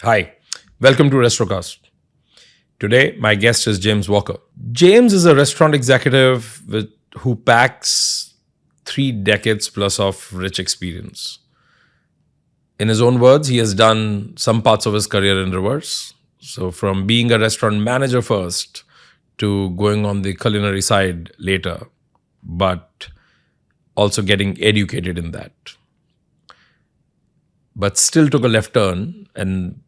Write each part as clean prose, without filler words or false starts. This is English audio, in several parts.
Hi, welcome to Restrocast. Today, my guest is James Walker. James is a restaurant executive who packs 3 decades plus of rich experience. In his own words, he has done some parts of his career in reverse. So, from being a restaurant manager first to going on the culinary side later, but also getting educated in that. But still took a left turn and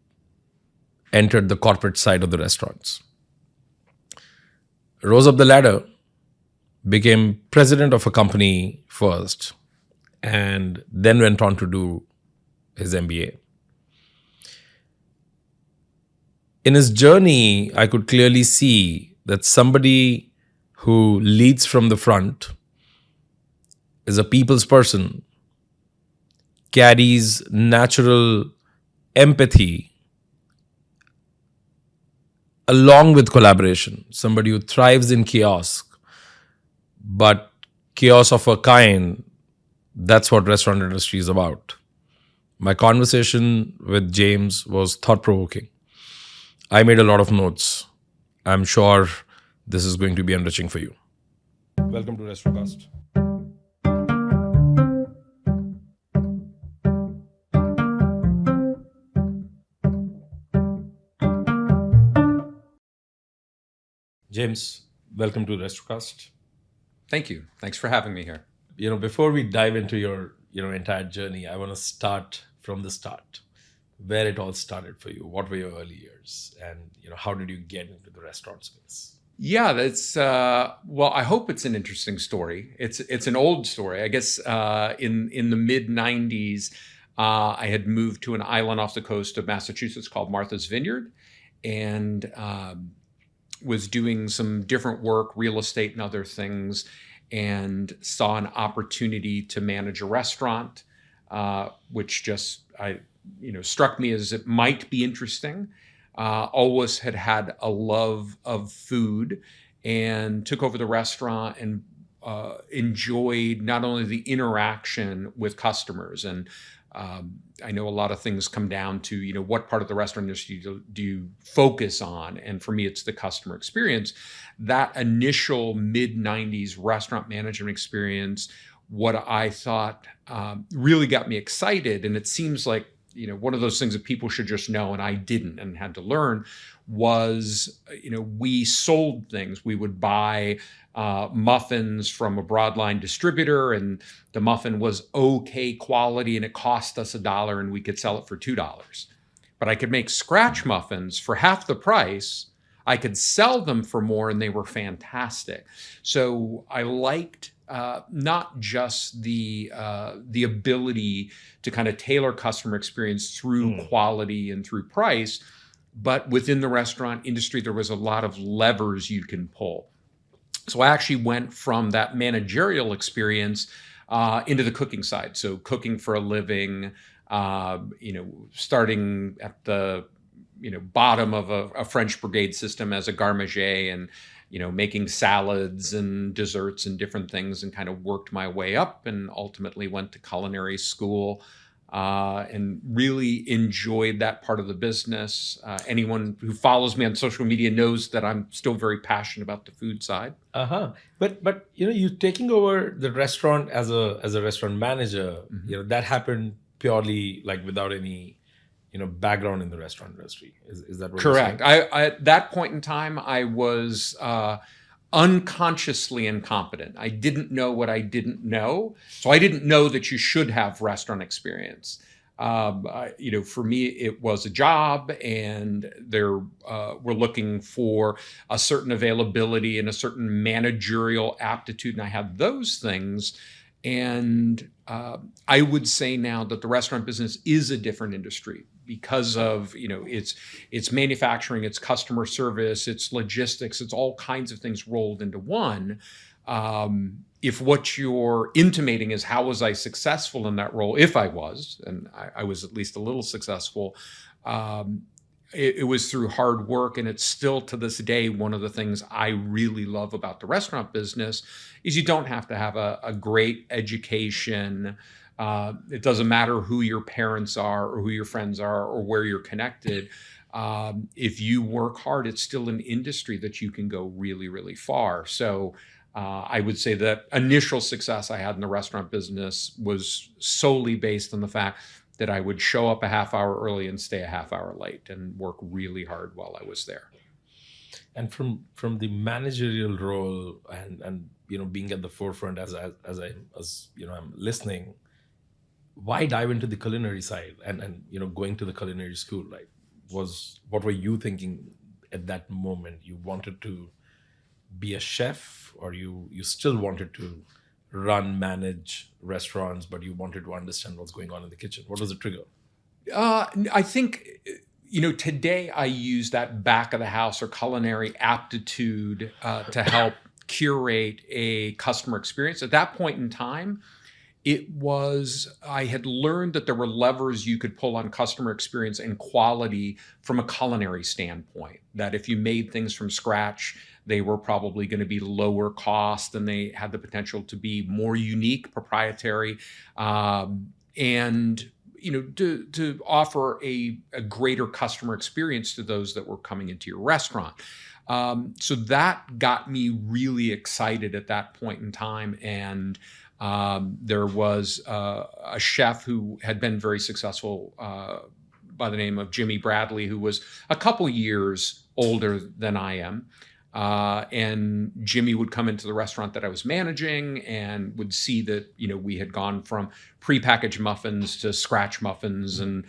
entered the corporate side of the restaurants. Rose up the ladder, became president of a company first, and then went on to do his MBA. In his journey, I could clearly see that somebody who leads from the front is a people's person, carries natural empathy along with collaboration, somebody who thrives in chaos, but chaos of a kind, that's what restaurant industry is about. My conversation with James was thought-provoking. I made a lot of notes. I'm sure this is going to be enriching for you. Welcome to Restrocast. James, welcome to Restrocast. Thank you. Thanks for having me here. Before we dive into your entire journey, I want to start from the start, where it all started for you. What were your early years, and how did you get into the restaurant space? Yeah, that's well, I hope it's an interesting story. It's an old story. I guess in the mid 90s, I had moved to an island off the coast of Massachusetts called Martha's Vineyard, and was doing some different work, real estate and other things, and saw an opportunity to manage a restaurant, which just struck me as it might be interesting. Always had a love of food, and took over the restaurant and enjoyed not only the interaction with customers, and I know a lot of things come down to, what part of the restaurant industry do you focus on? And for me, it's the customer experience. That initial mid 90s restaurant management experience, what I thought really got me excited, and it seems like, one of those things that people should just know, and I didn't and had to learn, was, we sold things. We would buy muffins from a broadline distributor, and the muffin was okay quality and it cost us $1 and we could sell it for $2. But I could make scratch muffins for half the price. I could sell them for more and they were fantastic. So I liked not just the ability to kind of tailor customer experience through quality and through price, but within the restaurant industry, there was a lot of levers you can pull. So I actually went from that managerial experience into the cooking side. So cooking for a living, starting at the bottom of a French brigade system as a garde-manger, and making salads and desserts and different things, and kind of worked my way up, and ultimately went to culinary school, and really enjoyed that part of the business. Anyone who follows me on social media knows that I'm still very passionate about the food side. But you taking over the restaurant as a restaurant manager, that happened purely like without any background in the restaurant industry. Is that what Correct? you're saying? I at that point in time, I was unconsciously incompetent. I didn't know what I didn't know. So I didn't know that you should have restaurant experience. For me, it was a job, and we're looking for a certain availability and a certain managerial aptitude, and I had those things. And I would say now that the restaurant business is a different industry because of its manufacturing, its customer service, its logistics, it's all kinds of things rolled into one. If what you're intimating is how was I successful in that role, if I was, and I was at least a little successful, it was through hard work, and it's still to this day one of the things I really love about the restaurant business is you don't have to have a great education It doesn't matter who your parents are or who your friends are or where you're connected. If you work hard, it's still an industry that you can go really, really far. So I would say that initial success I had in the restaurant business was solely based on the fact that I would show up a half hour early and stay a half hour late and work really hard while I was there. And from the managerial role and being at the forefront as I'm listening, why dive into the culinary side and going to the culinary school? Like, what were you thinking at that moment? You wanted to be a chef, or you still wanted to manage restaurants, but you wanted to understand what's going on in the kitchen? What was the trigger? I think, today I use that back of the house or culinary aptitude to help curate a customer experience. At that point in time, I had learned that there were levers you could pull on customer experience and quality from a culinary standpoint, that if you made things from scratch, they were probably going to be lower cost and they had the potential to be more unique, proprietary, and to offer a greater customer experience to those that were coming into your restaurant. So that got me really excited at that point in time. And there was a chef who had been very successful by the name of Jimmy Bradley, who was a couple years older than I am. And Jimmy would come into the restaurant that I was managing and would see that, we had gone from prepackaged muffins to scratch muffins and,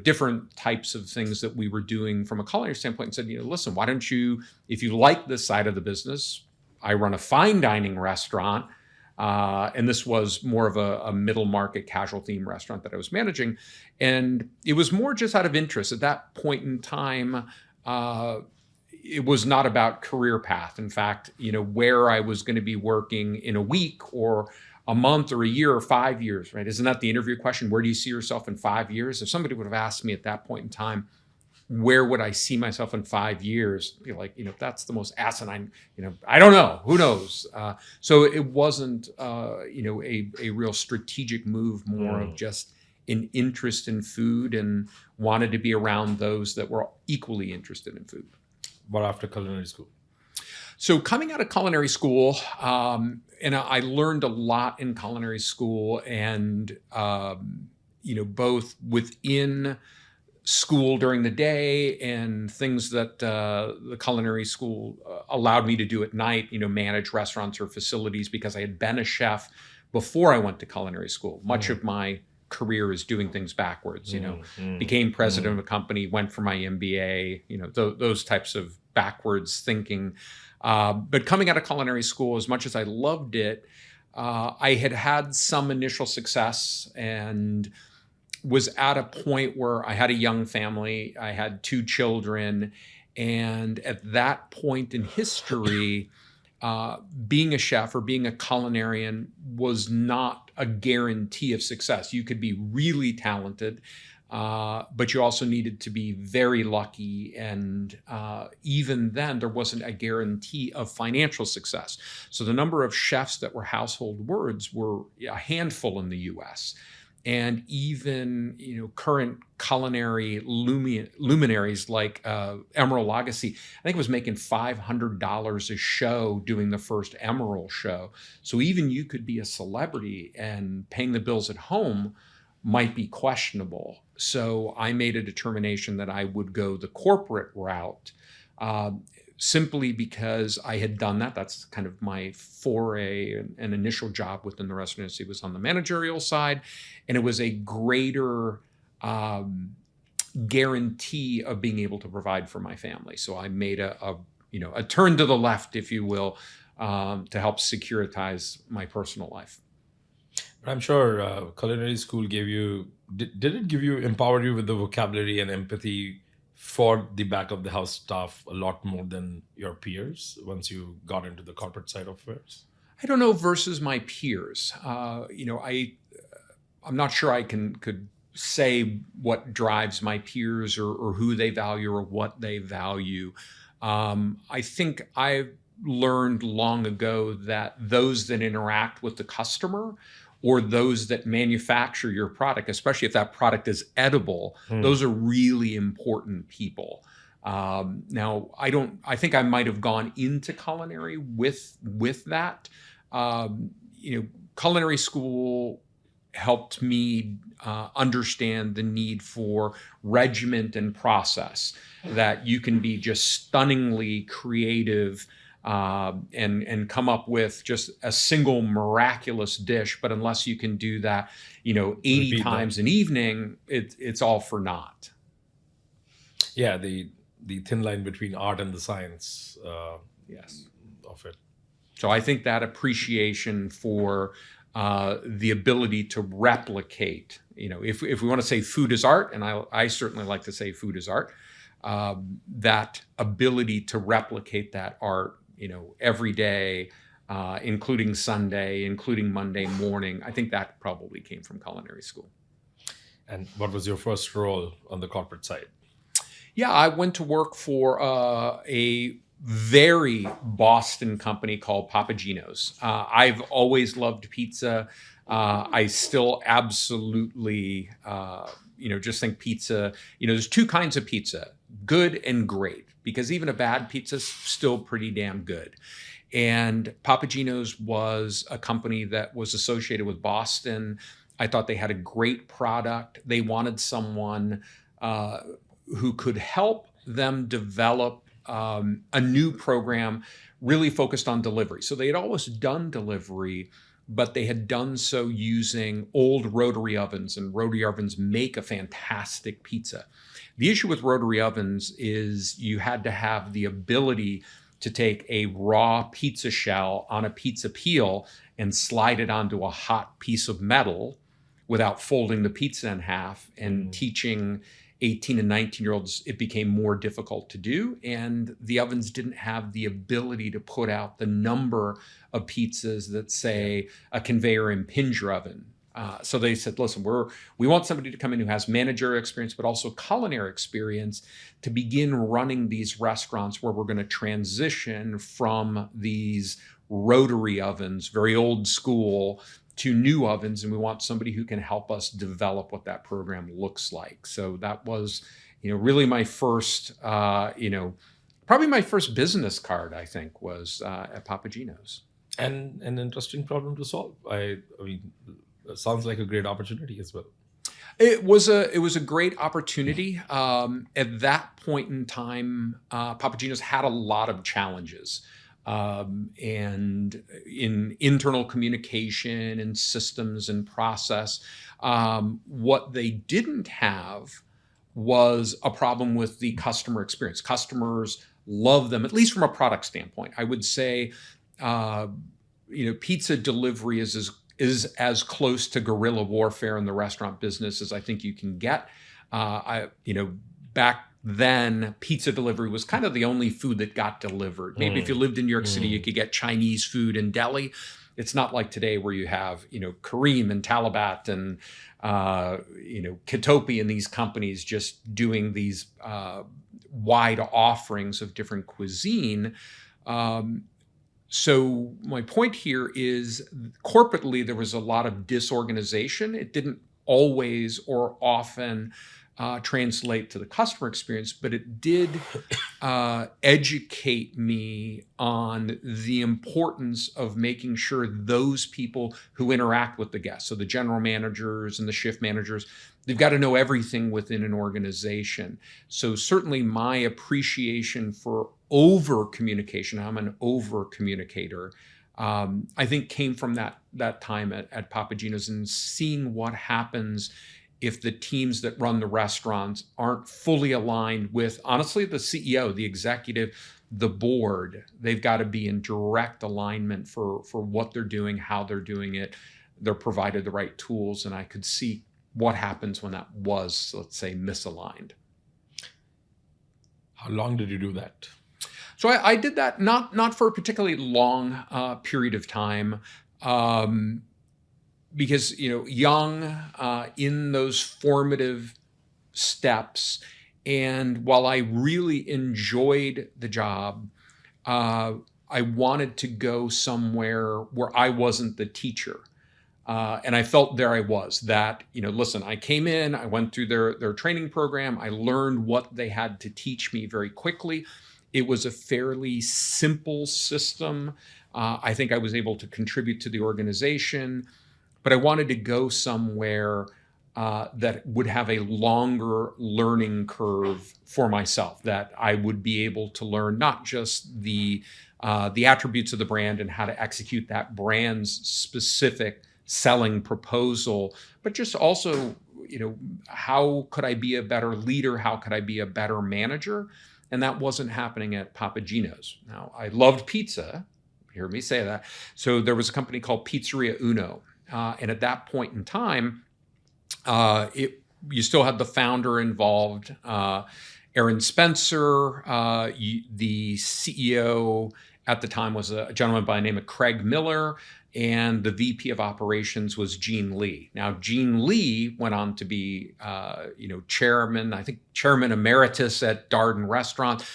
different types of things that we were doing from a culinary standpoint, and said, listen, why don't you, if you like this side of the business, I run a fine dining restaurant. And this was more of a middle market casual theme restaurant that I was managing. And it was more just out of interest. At that point in time, it was not about career path. In fact, where I was going to be working in a week or a month or a year or 5 years, right? Isn't that the interview question? Where do you see yourself in 5 years? If somebody would have asked me at that point in time, where would I see myself in 5 years? Be like, that's the most asinine, I don't know, who knows? So it wasn't, a real strategic move, more of just an interest in food and wanted to be around those that were equally interested in food. But after culinary school? So coming out of culinary school, and I learned a lot in culinary school, and, both within school during the day and things that the culinary school allowed me to do at night, manage restaurants or facilities, because I had been a chef before I went to culinary school. Much of my career is doing things backwards, became president of a company, went for my MBA, those types of backwards thinking. But coming out of culinary school, as much as I loved it, I had some initial success and was at a point where I had a young family. I had 2 children. And at that point in history, being a chef or being a culinarian was not a guarantee of success. You could be really talented, but you also needed to be very lucky. And even then, there wasn't a guarantee of financial success. So the number of chefs that were household words were a handful in the US. And even, current culinary luminaries like Emeril Lagasse, I think was making $500 a show doing the first Emeril show. So even you could be a celebrity and paying the bills at home might be questionable. So I made a determination that I would go the corporate route, simply because I had done that. That's kind of my foray and initial job within the restaurant industry was on the managerial side. And it was a greater guarantee of being able to provide for my family. So I made a turn to the left, if you will, to help securitize my personal life. I'm sure culinary school gave you, did it give you, empower you with the vocabulary and empathy for the back of the house staff a lot more than your peers once you got into the corporate side of affairs? I don't know versus my peers. I'm not sure I could say what drives my peers or who they value or what they value. I think I've learned long ago that those that interact with the customer or those that manufacture your product, especially if that product is edible, those are really important people. Now, I think I might have gone into culinary with that. Culinary school helped me understand the need for regiment and process, that you can be just stunningly creative and come up with just a single miraculous dish, but unless you can do that 80 Repeat times that. an evening, it's all for naught. Yeah, the thin line between art and the science Yes. of it. So I think that appreciation for the ability to replicate, if we want to say food is art, and I certainly like to say food is art, that ability to replicate that art, every day, including Sunday, including Monday morning, I think that probably came from culinary school. And what was your first role on the corporate side? Yeah, I went to work for a very Boston company called Papagino's. I've always loved pizza. I still absolutely, just think pizza, there's two kinds of pizza, good and great, because even a bad pizza is still pretty damn good. And Papagino's was a company that was associated with Boston. I thought they had a great product. They wanted someone who could help them develop a new program really focused on delivery. So they had always done delivery, but they had done so using old rotary ovens, and rotary ovens make a fantastic pizza. The issue with rotary ovens is you had to have the ability to take a raw pizza shell on a pizza peel and slide it onto a hot piece of metal without folding the pizza in half. And teaching 18 and 19-year-olds, it became more difficult to do. And the ovens didn't have the ability to put out the number of pizzas that, say, a conveyor impinger oven. So they said, listen, we want somebody to come in who has managerial experience, but also culinary experience to begin running these restaurants where we're going to transition from these rotary ovens, very old school, to new ovens, and we want somebody who can help us develop what that program looks like. So that was, really my first, probably my first business card, I think, was at Papagino's. And an interesting problem to solve. I mean, it sounds like a great opportunity as well. It was a great opportunity. At that point in time, Papagino's had a lot of challenges. And in internal communication and systems and process. What they didn't have was a problem with the customer experience. Customers love them, at least from a product standpoint. I would say, pizza delivery is as close to guerrilla warfare in the restaurant business as I think you can get. Back then, pizza delivery was kind of the only food that got delivered. Maybe if you lived in New York City, you could get Chinese food in deli. It's not like today where you have, Kareem and Talabat and, Kitopi and these companies just doing these wide offerings of different cuisine. So my point here is corporately, there was a lot of disorganization. It didn't always or often translate to the customer experience, but it did educate me on the importance of making sure those people who interact with the guests, so the general managers and the shift managers, they've got to know everything within an organization. So certainly my appreciation for over communication, I'm an over communicator, I think came from that time at Papagino's and seeing what happens if the teams that run the restaurants aren't fully aligned with, honestly, the CEO, the executive, the board. They've got to be in direct alignment for what they're doing, how they're doing it. They're provided the right tools, and I could see what happens when that was, let's say, misaligned. How long did you do that? So I did that not for a particularly long period of time. Because, young in those formative steps. And while I really enjoyed the job, I wanted to go somewhere where I wasn't the teacher. And I felt there I was, that, listen, I came in, I went through their training program. I learned what they had to teach me very quickly. It was a fairly simple system. I think I was able to contribute to the organization, but I wanted to go somewhere that would have a longer learning curve for myself, that I would be able to learn not just the attributes of the brand and how to execute that brand's specific selling proposal, but just also, how could I be a better leader? How could I be a better manager? And that wasn't happening at Papa Gino's. Now, I loved pizza. You heard me say that. So there was a company called Pizzeria Uno. And at that point in time, you still had the founder involved, Aaron Spencer. The CEO at the time was a gentleman by the name of Craig Miller, and the VP of operations was Gene Lee. Now, Gene Lee went on to be, chairman emeritus at Darden Restaurant,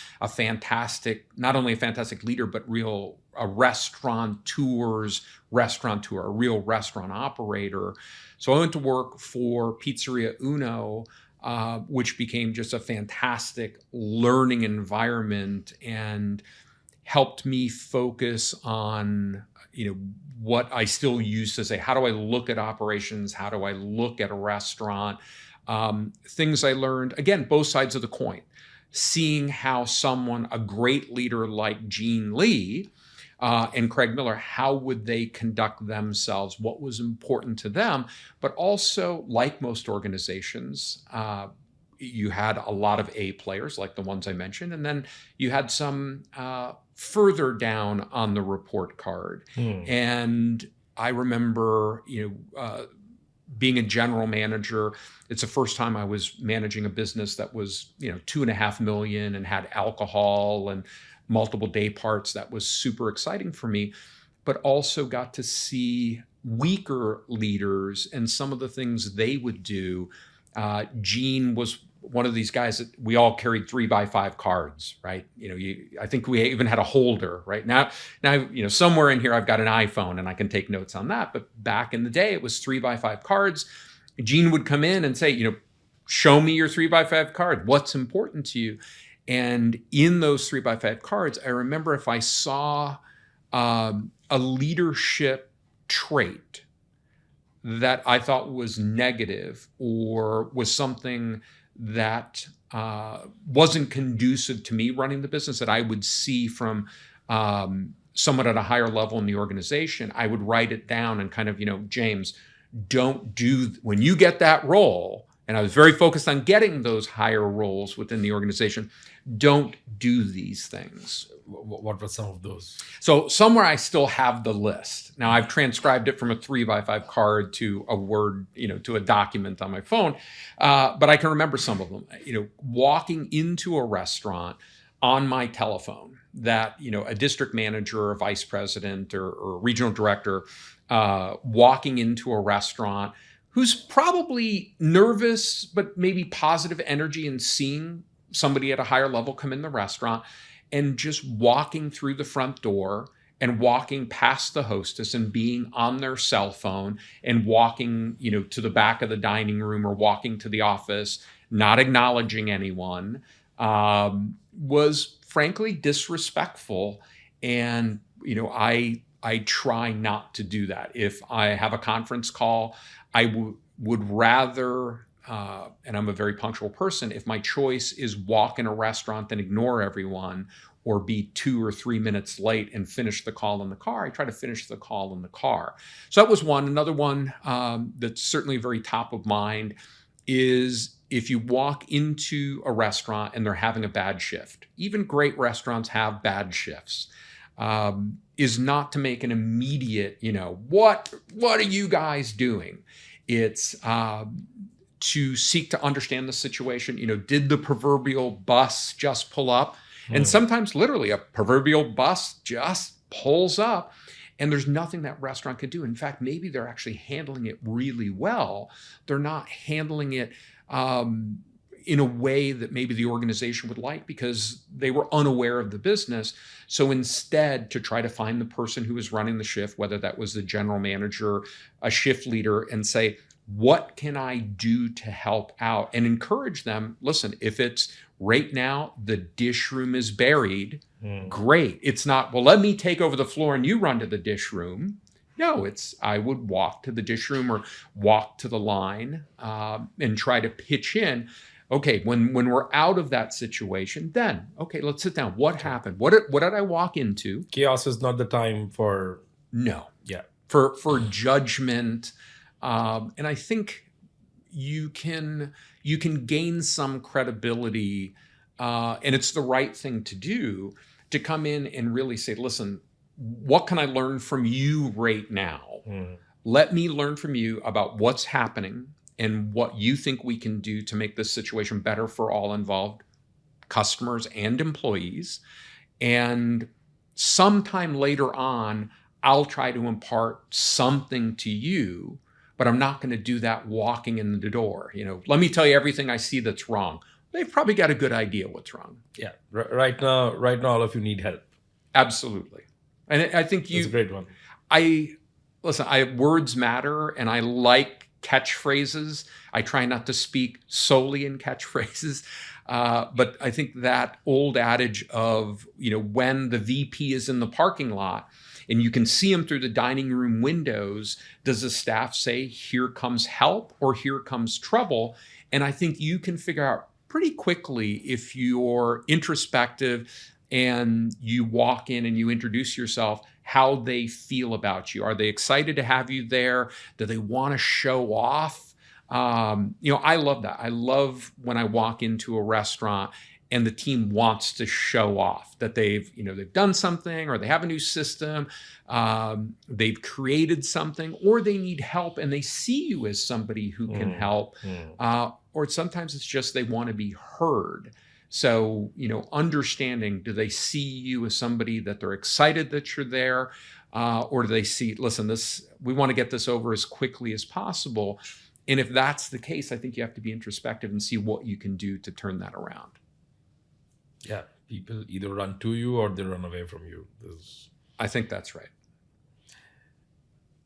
not only a fantastic leader, but a restaurateur, a real restaurant operator. So I went to work for Pizzeria Uno, which became just a fantastic learning environment and helped me focus on, what I still use to say, how do I look at operations? How do I look at a restaurant? Things I learned, again, both sides of the coin, seeing how a great leader like Gene Lee and Craig Miller, how would they conduct themselves? What was important to them? But also, like most organizations, you had a lot of A players, like the ones I mentioned, and then you had some further down on the report card. And I remember, being a general manager. It's the first time I was managing a business that was, $2.5 million and had alcohol and multiple day parts. That was super exciting for me, but also got to see weaker leaders and some of the things they would do. Gene was one of these guys that we all carried 3x5 cards, right? I think we even had a holder, right? Now, somewhere in here, I've got an iPhone and I can take notes on that. But back in the day, it was 3x5 cards. Gene would come in and say, show me your 3x5 card. What's important to you? And in those 3x5 cards, I remember if I saw a leadership trait that I thought was negative or was something that wasn't conducive to me running the business, that I would see from someone at a higher level in the organization, I would write it down and kind of, James, when you get that role, and I was very focused on getting those higher roles within the organization, don't do these things. What were some of those? So somewhere I still have the list. Now I've transcribed it from a 3x5 card to a Word, to a document on my phone. But I can remember some of them, walking into a restaurant on my telephone that, a district manager or a vice president or regional director walking into a restaurant who's probably nervous, but maybe positive energy in seeing somebody at a higher level come in the restaurant, and just walking through the front door and walking past the hostess and being on their cell phone and walking, to the back of the dining room or walking to the office, not acknowledging anyone, was frankly disrespectful. And, I try not to do that. If I have a conference call, I would rather, and I'm a very punctual person, if my choice is walk in a restaurant and ignore everyone, or be 2 or 3 minutes late and finish the call in the car, I try to finish the call in the car. So that was one. Another one that's certainly very top of mind is if you walk into a restaurant and they're having a bad shift, even great restaurants have bad shifts, is not to make an immediate, what are you guys doing? It's to seek to understand the situation. Did the proverbial bus just pull up? And sometimes literally a proverbial bus just pulls up and there's nothing that restaurant can do. In fact, maybe they're actually handling it really well. They're not handling it, in a way that maybe the organization would like because they were unaware of the business. So instead, to try to find the person who was running the shift, whether that was the general manager, a shift leader, and say, what can I do to help out? And encourage them, listen, if it's right now the dish room is buried, great. It's not, well, let me take over the floor and you run to the dish room. No, it's I would walk to the dish room or walk to the line and try to pitch in. Okay, when we're out of that situation, then, okay, let's sit down. What happened? What did I walk into? Chaos is not the time for... No. Yeah. For judgment. And I think you can gain some credibility, and it's the right thing to do, to come in and really say, listen, what can I learn from you right now? Let me learn from you about what's happening and what you think we can do to make this situation better for all involved, customers and employees. And sometime later on, I'll try to impart something to you, but I'm not going to do that walking in the door. Let me tell you everything I see that's wrong. They've probably got a good idea what's wrong. Yeah. Right now, all of you need help. Absolutely. And I think That's a great one. Words matter, and I like catchphrases. I try not to speak solely in catchphrases. But I think that old adage of, when the VP is in the parking lot and you can see him through the dining room windows, does the staff say, here comes help or here comes trouble? And I think you can figure out pretty quickly if you're introspective and you walk in and you introduce yourself, how they feel about you. Are they excited to have you there? Do they want to show off? I love that. I love when I walk into a restaurant and the team wants to show off that they've done something, or they have a new system, they've created something, or they need help and they see you as somebody who can help. Or sometimes it's just they want to be heard. So, understanding, do they see you as somebody that they're excited that you're there? Or do they see, listen, we want to get this over as quickly as possible. And if that's the case, I think you have to be introspective and see what you can do to turn that around. Yeah. People either run to you or they run away from you. I think that's right.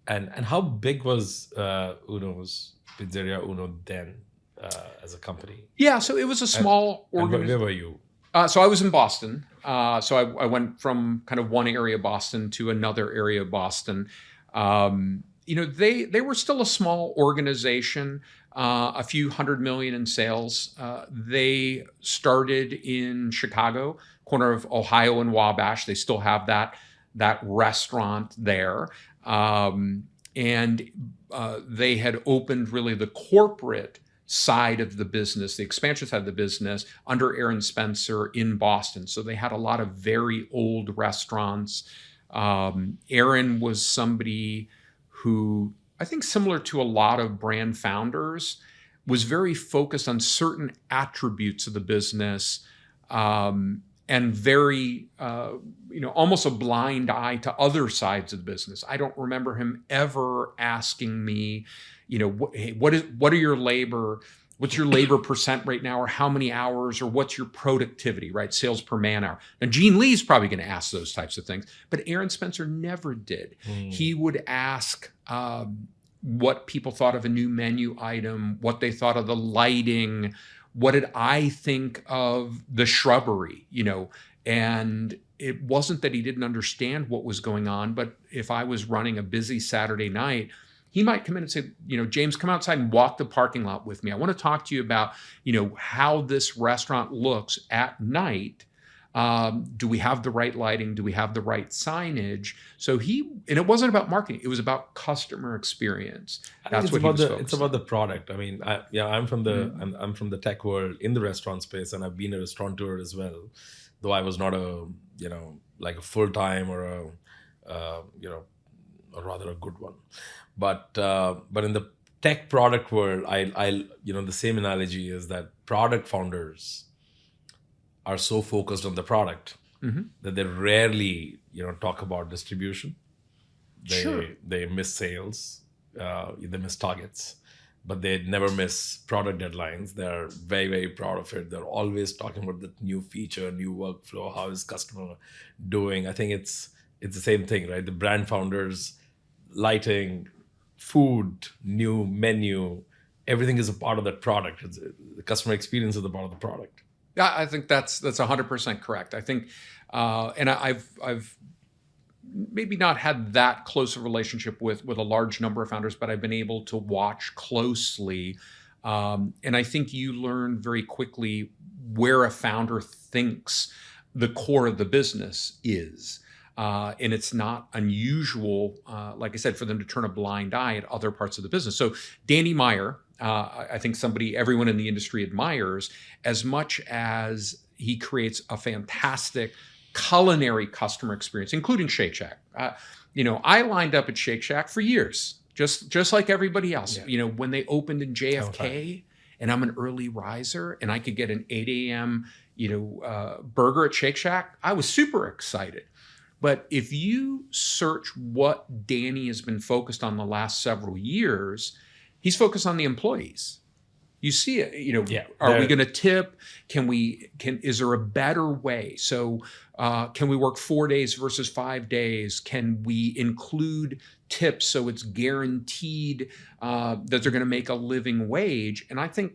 And how big was Pizzeria Uno then? As a company? Yeah, so it was a small organization. Where were you? So I was in Boston. So I went from kind of one area of Boston to another area of Boston. They were still a small organization, a few $100 million in sales. They started in Chicago, corner of Ohio and Wabash. They still have that restaurant there. And they had opened really the corporate side of the business, the expansion side of the business, under Aaron Spencer in Boston. So they had a lot of very old restaurants. Aaron was somebody who, I think similar to a lot of brand founders, was very focused on certain attributes of the business, and very, almost a blind eye to other sides of the business. I don't remember him ever asking me, what are your labor? What's your labor percent right now, or how many hours, or what's your productivity, right? Sales per man hour. Now, Gene Lee's probably going to ask those types of things, but Aaron Spencer never did. He would ask what people thought of a new menu item, what they thought of the lighting, what did I think of the shrubbery, and it wasn't that he didn't understand what was going on, but if I was running a busy Saturday night, he might come in and say, James, come outside and walk the parking lot with me. I want to talk to you about, how this restaurant looks at night. Do we have the right lighting? Do we have the right signage? So and it wasn't about marketing. It was about customer experience. That's what he was focused on. It's about the product. I mean, I'm from the tech world in the restaurant space, and I've been a restaurateur as well, though I was not a full-time or or rather a good one. But in the tech product world, the same analogy is that product founders are so focused on the product that they rarely, talk about distribution. They miss sales, they miss targets. but they never miss product deadlines. They're very, very proud of it. They're always talking about the new feature, new workflow, how is customer doing. I think it's the same thing, right? The brand founders, lighting, food, new menu, everything is a part of that product. The customer experience is a part of the product. Yeah, I think that's 100% correct. I think, and I've maybe not had that close a relationship with a large number of founders, but I've been able to watch closely. And I think you learn very quickly where a founder thinks the core of the business is. And it's not unusual, like I said, for them to turn a blind eye at other parts of the business. So Danny Meyer, I think everyone in the industry admires, as much as he creates a fantastic culinary customer experience, including Shake Shack. I lined up at Shake Shack for years, just like everybody else. Yeah. When they opened in JFK, and I'm an early riser, and I could get an 8 a.m. Burger at Shake Shack, I was super excited. But if you search what Danny has been focused on the last several years, he's focused on the employees. You see it, are we going to tip? Is there a better way? So can we work 4 days versus 5 days? Can we include tips so it's guaranteed that they're going to make a living wage? And I think,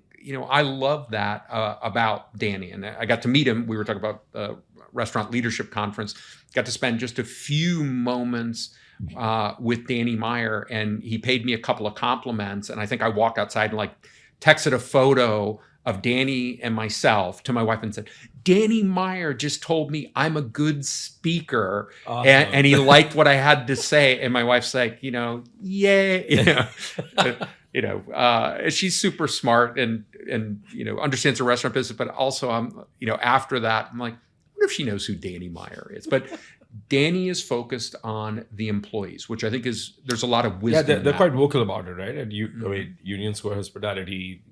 I love that about Danny. And I got to meet him. We were talking about the Restaurant Leadership Conference. Got to spend just a few moments with Danny Meyer, and he paid me a couple of compliments. And I think I walked outside and texted a photo of Danny and myself to my wife and said, Danny Meyer just told me I'm a good speaker. Awesome. And he liked what I had to say. And my wife's like, yay. She's super smart and understands the restaurant business, but also after that, I'm like, I wonder if she knows who Danny Meyer is. But Danny is focused on the employees, which I think there's a lot of wisdom. Yeah, they're quite vocal about it, right? And Union Square Hospitality,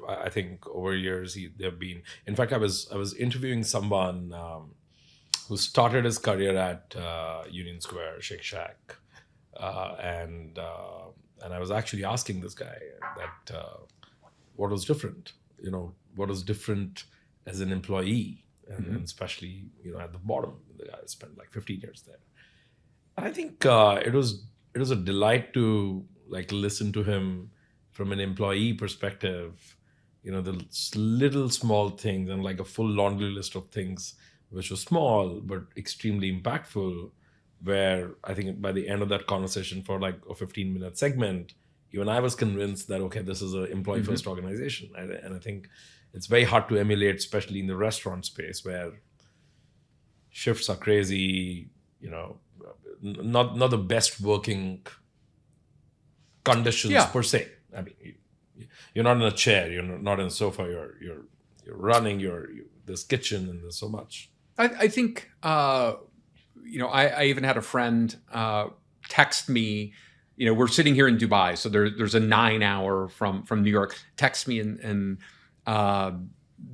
I think over years they've been. In fact, I was interviewing someone who started his career at Union Square Shake Shack, and I was actually asking this guy that what was different, what was different as an employee. And especially, at the bottom, the guy spent 15 years there. And I think it was a delight to listen to him from an employee perspective. The little small things and a full laundry list of things, which were small but extremely impactful. Where I think by the end of that conversation, for a 15-minute segment, even I was convinced that this is an employee-first organization, and I think. It's very hard to emulate, especially in the restaurant space where shifts are crazy, not the best working conditions per se. I mean, you're not in a chair, you're not in a sofa, you're running this kitchen and there's so much. I think, I even had a friend text me. We're sitting here in Dubai, so there's a 9-hour from New York. Text me and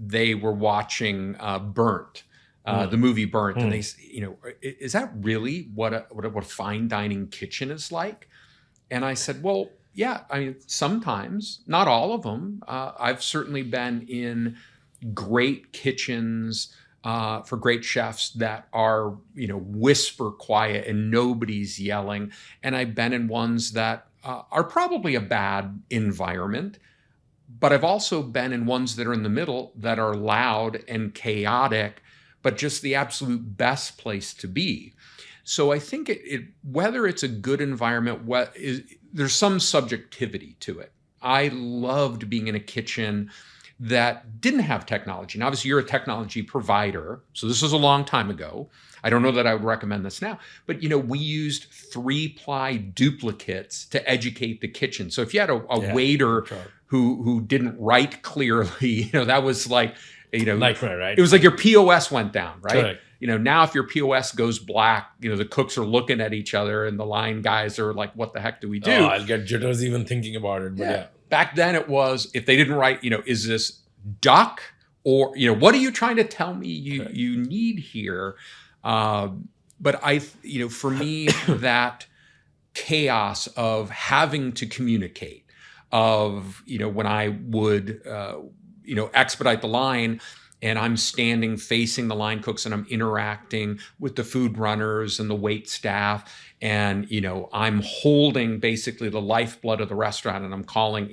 they were watching Burnt, the movie Burnt, and they, is that really what a fine dining kitchen is like? And I said, well, yeah. I mean, sometimes, not all of them. I've certainly been in great kitchens for great chefs that are, whisper quiet and nobody's yelling, and I've been in ones that are probably a bad environment. But I've also been in ones that are in the middle that are loud and chaotic, but just the absolute best place to be. So I think whether it's a good environment, there's some subjectivity to it. I loved being in a kitchen that didn't have technology. And obviously you're a technology provider. So this was a long time ago. I don't know that I would recommend this now, but we used 3-ply duplicates to educate the kitchen. So if you had a waiter who didn't write clearly, that was nightmare, right? It was like your POS went down, right? Correct. Now if your POS goes black, the cooks are looking at each other and the line guys are like, what the heck do we do? Oh, I'll get jitters even thinking about it. But yeah. Back then it was, if they didn't write, is this duck or, what are you trying to tell me you need here? But for me, that chaos of having to communicate, of, when I would, expedite the line, and I'm standing facing the line cooks and I'm interacting with the food runners and the wait staff. And, I'm holding basically the lifeblood of the restaurant, and I'm calling,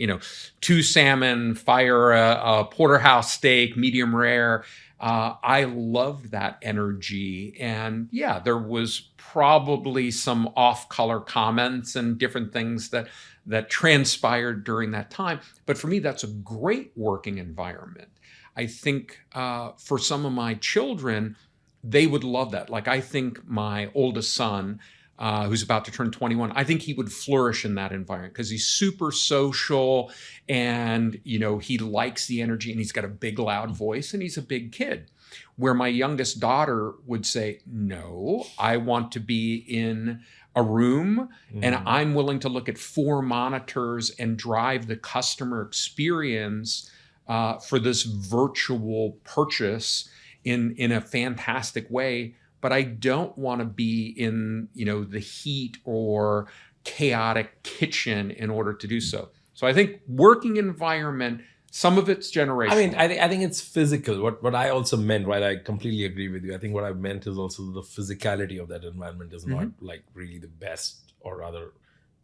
2 salmon, fire a porterhouse steak, medium rare. I loved that energy. And yeah, there was probably some off-color comments and different things that transpired during that time. But for me, that's a great working environment. I think for some of my children, they would love that. Like, I think my oldest son, who's about to turn 21, I think he would flourish in that environment because he's super social, and, he likes the energy, and he's got a big, loud voice, and he's a big kid. Where my youngest daughter would say, no, I want to be in a room, and I'm willing to look at 4 monitors and drive the customer experience for this virtual purchase in a fantastic way. But I don't want to be in, the heat or chaotic kitchen in order to do so. So I think working environment, some of it's generational. I mean, I think it's physical. What I also meant, right? I completely agree with you. I think what I meant is also the physicality of that environment is not like really the best, or rather,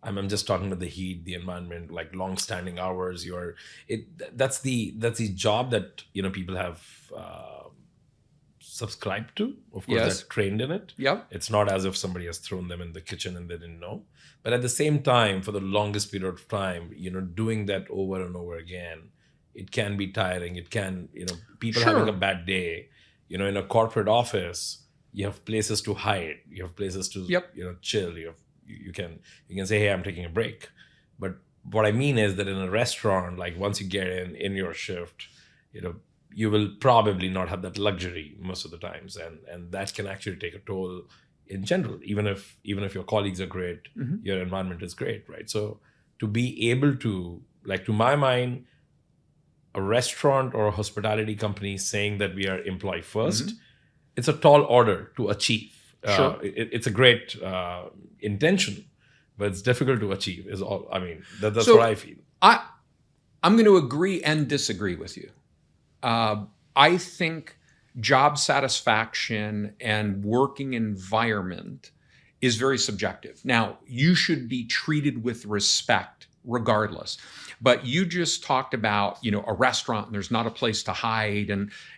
I'm just talking about the heat, the environment, like long-standing hours. That's the job that people have subscribed to. Of course, Yes. they're trained in it. Yep. It's not as if somebody has thrown them in the kitchen and they didn't know. But at the same time, for the longest period of time, doing that over and over again, it can be tiring. It can, people Sure. having a bad day. In a corporate office, you have places to hide. You have places to, Yep. chill. You can say, hey, I'm taking a break. But what I mean is that in a restaurant, like once you get in your shift, you will probably not have that luxury most of the times, and that can actually take a toll in general. Even if your colleagues are great, your environment is great, right? So to be able to, like, to my mind, a restaurant or a hospitality company saying that we are employee first, it's a tall order to achieve. Sure. It's a great intention, but it's difficult to achieve. Is all. I mean, that's So- what I feel. I'm going to agree and disagree with you. I think job satisfaction and working environment is very subjective. Now, you should be treated with respect regardless. But you just talked about, a restaurant and there's not a place to hide.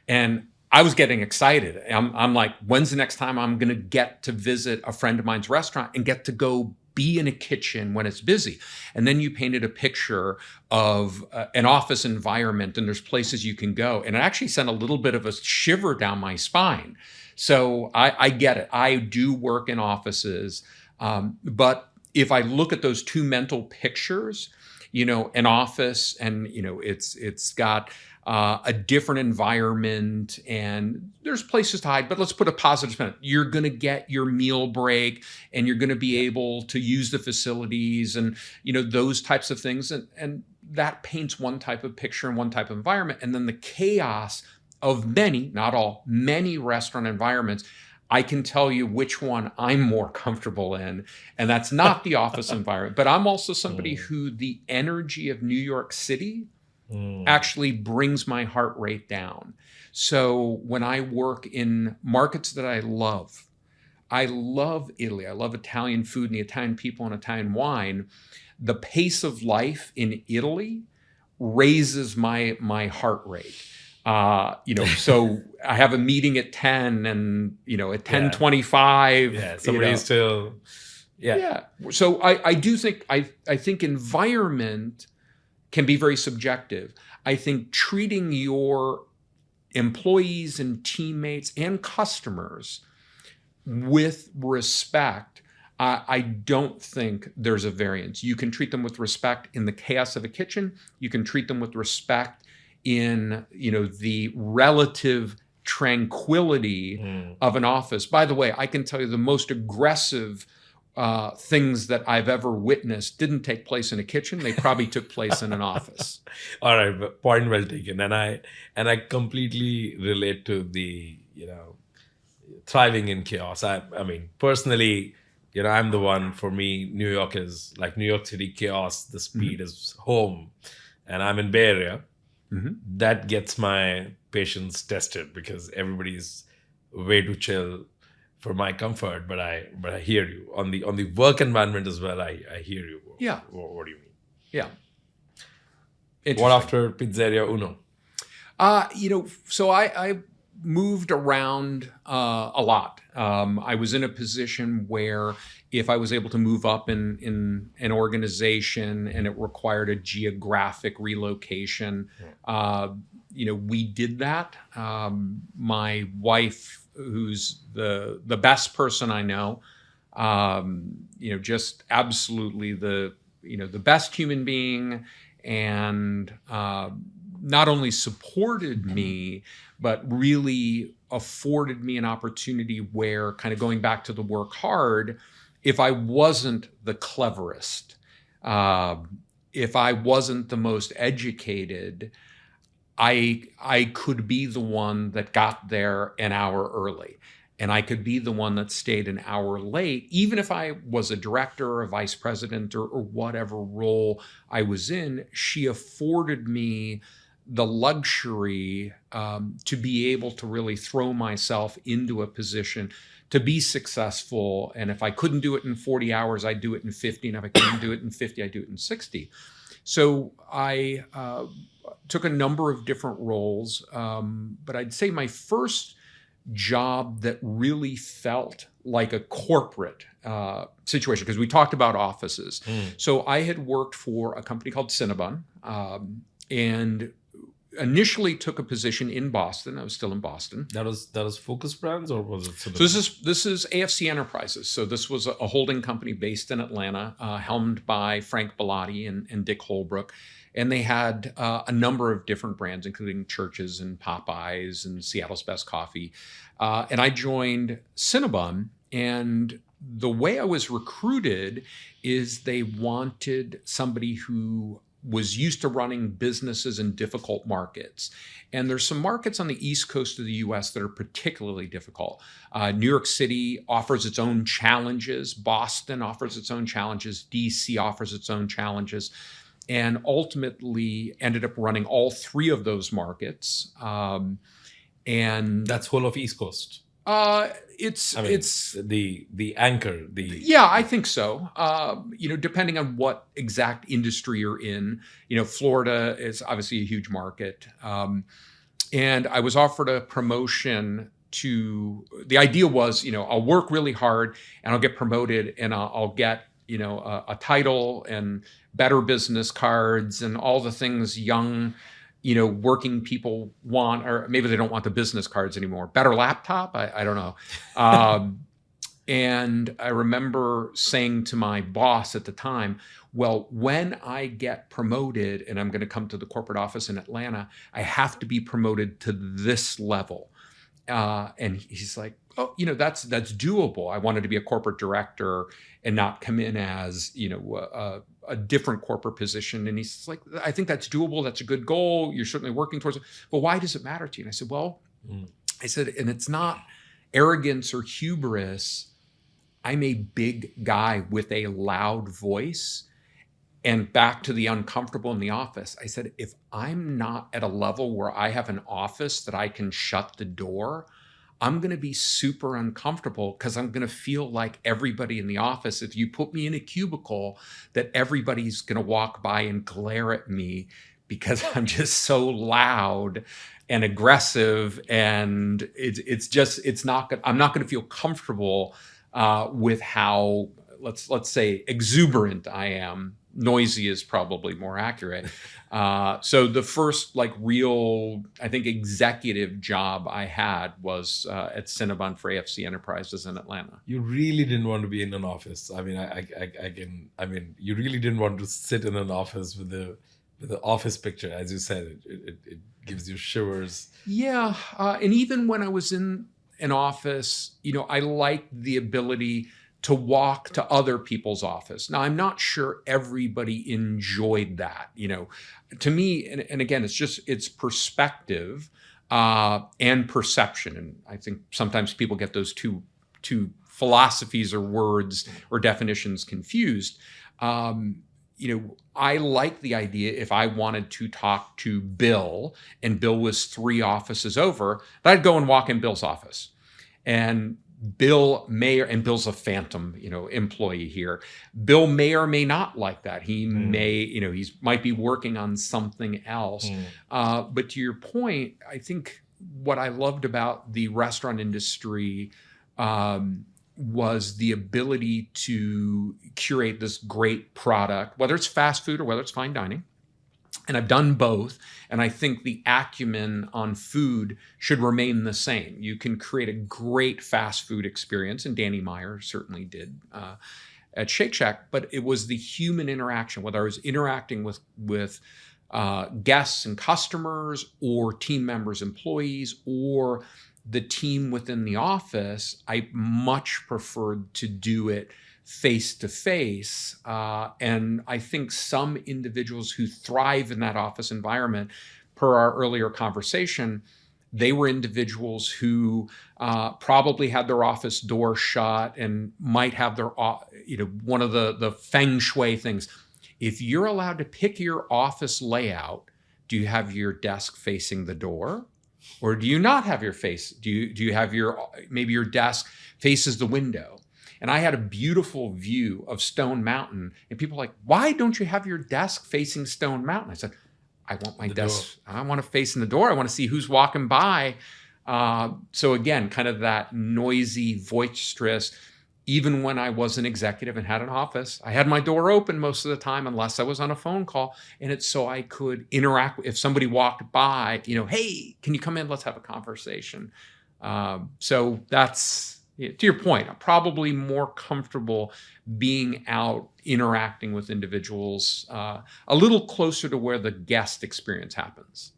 And I was getting excited. I'm like, when's the next time I'm going to get to visit a friend of mine's restaurant and get to go be in a kitchen when it's busy? And then you painted a picture of an office environment, and there's places you can go. And it actually sent a little bit of a shiver down my spine. So I get it. I do work in offices. But if I look at those 2 mental pictures, an office, and, it's got a different environment, and there's places to hide, but let's put a positive spin. You're going to get your meal break, and you're going to be able to use the facilities, and, those types of things. And that paints one type of picture and one type of environment. And then the chaos of many, not all, many restaurant environments, I can tell you which one I'm more comfortable in, and that's not the office environment. But I'm also somebody who the energy of New York City actually brings my heart rate down. So when I work in markets that I love Italy, I love Italian food and the Italian people and Italian wine. The pace of life in Italy raises my heart rate. So I have a meeting at 10, and, at 10:25, somebody's still, yeah. So I do think, I think environment can be very subjective. I think treating your employees and teammates and customers with respect, I don't think there's a variance. You can treat them with respect in the chaos of a kitchen. You can treat them with respect in, the relative tranquility of an office. By the way, I can tell you the most aggressive things that I've ever witnessed didn't take place in a kitchen. They probably took place in an office. All right, but point well taken. And I completely relate to the, thriving in chaos. I mean, personally, I'm the one, for me, New York is like New York City chaos. The speed is home, and I'm in Bay Area. That gets my patience tested because everybody's way too chill for my comfort. But I hear you on the work environment as well. I hear you. Yeah. What do you mean? Yeah. What after Pizzeria Uno? So I moved around a lot. I was in a position where if I was able to move up in an organization and it required a geographic relocation, we did that. My wife, who's the best person I know, just absolutely the best human being, and not only supported me, but really afforded me an opportunity where, kind of going back to the work hard, if I wasn't the cleverest, if I wasn't the most educated, I could be the one that got there an hour early. And I could be the one that stayed an hour late, even if I was a director or a vice president or whatever role I was in. She afforded me the luxury to be able to really throw myself into a position to be successful. And if I couldn't do it in 40 hours, I'd do it in 50. And if I couldn't do it in 50, I'd do it in 60. So I took a number of different roles. But I'd say my first job that really felt like a corporate situation, because we talked about offices. So I had worked for a company called Cinnabon, and initially took a position in Boston. I was still in Boston. That was Focus Brands, or was it Cinnabon? So this is AFC Enterprises. So this was a holding company based in Atlanta, helmed by Frank Bellotti and Dick Holbrook. And they had a number of different brands, including Church's and Popeyes and Seattle's Best Coffee. And I joined Cinnabon, and the way I was recruited is they wanted somebody who was used to running businesses in difficult markets. And there's some markets on the East Coast of the US that are particularly difficult. New York City offers its own challenges. Boston offers its own challenges. DC offers its own challenges. And ultimately ended up running all three of those markets. And that's whole of East Coast. It's the anchor. Yeah, I think so. Depending on what exact industry you're in. Florida is obviously a huge market. And I was offered a promotion to. The idea was, I'll work really hard and I'll get promoted and I'll get a title and better business cards and all the things young, working people want, or maybe they don't want the business cards anymore. Better laptop? I don't know. And I remember saying to my boss at the time, well, when I get promoted and I'm going to come to the corporate office in Atlanta, I have to be promoted to this level. And he's like, oh, that's doable. I wanted to be a corporate director and not come in as, a different corporate position. And he's like, I think that's doable. That's a good goal. You're certainly working towards it. But why does it matter to you? And I said, I said, and it's not arrogance or hubris. I'm a big guy with a loud voice. And back to the uncomfortable in the office, I said, if I'm not at a level where I have an office that I can shut the door, I'm going to be super uncomfortable because I'm going to feel like everybody in the office, if you put me in a cubicle, that everybody's going to walk by and glare at me because I'm just so loud and aggressive. And I'm not going to feel comfortable with how, let's say, exuberant I am. Noisy is probably more accurate. So the first real, I think, executive job I had was at Cinnabon for AFC Enterprises in Atlanta. You really didn't want to be in an office. I mean, you really didn't want to sit in an office with the office picture, as you said. It gives you shivers. Yeah, and even when I was in an office, I liked the ability to walk to other people's office. Now, I'm not sure everybody enjoyed that. To me, and again, it's perspective and perception. And I think sometimes people get those two two philosophies or words or definitions confused. I like the idea if I wanted to talk to Bill and Bill was 3 offices over, that I'd go and walk in Bill's office. And Bill's a phantom, employee here. Bill may or may not like that. He may, he might be working on something else. But to your point, I think what I loved about the restaurant industry was the ability to curate this great product, whether it's fast food or whether it's fine dining. And I've done both. And I think the acumen on food should remain the same. You can create a great fast food experience, and Danny Meyer certainly did at Shake Shack, but it was the human interaction, whether I was interacting with guests and customers or team members, employees, or the team within the office. I much preferred to do it face to face. And I think some individuals who thrive in that office environment, per our earlier conversation, they were individuals who probably had their office door shut and might have their, one of the feng shui things. If you're allowed to pick your office layout, do you have your desk facing the door? Or do you not have your face? Do you have maybe your desk faces the window? And I had a beautiful view of Stone Mountain, and people were like, why don't you have your desk facing Stone Mountain? I said, I want my desk, I want to face in the door. I want to see who's walking by. So again, kind of that noisy, boisterous, even when I was an executive and had an office, I had my door open most of the time, unless I was on a phone call. And it's so I could interact. If somebody walked by, hey, can you come in? Let's have a conversation. So that's, to your point, I'm probably more comfortable being out interacting with individuals a little closer to where the guest experience happens.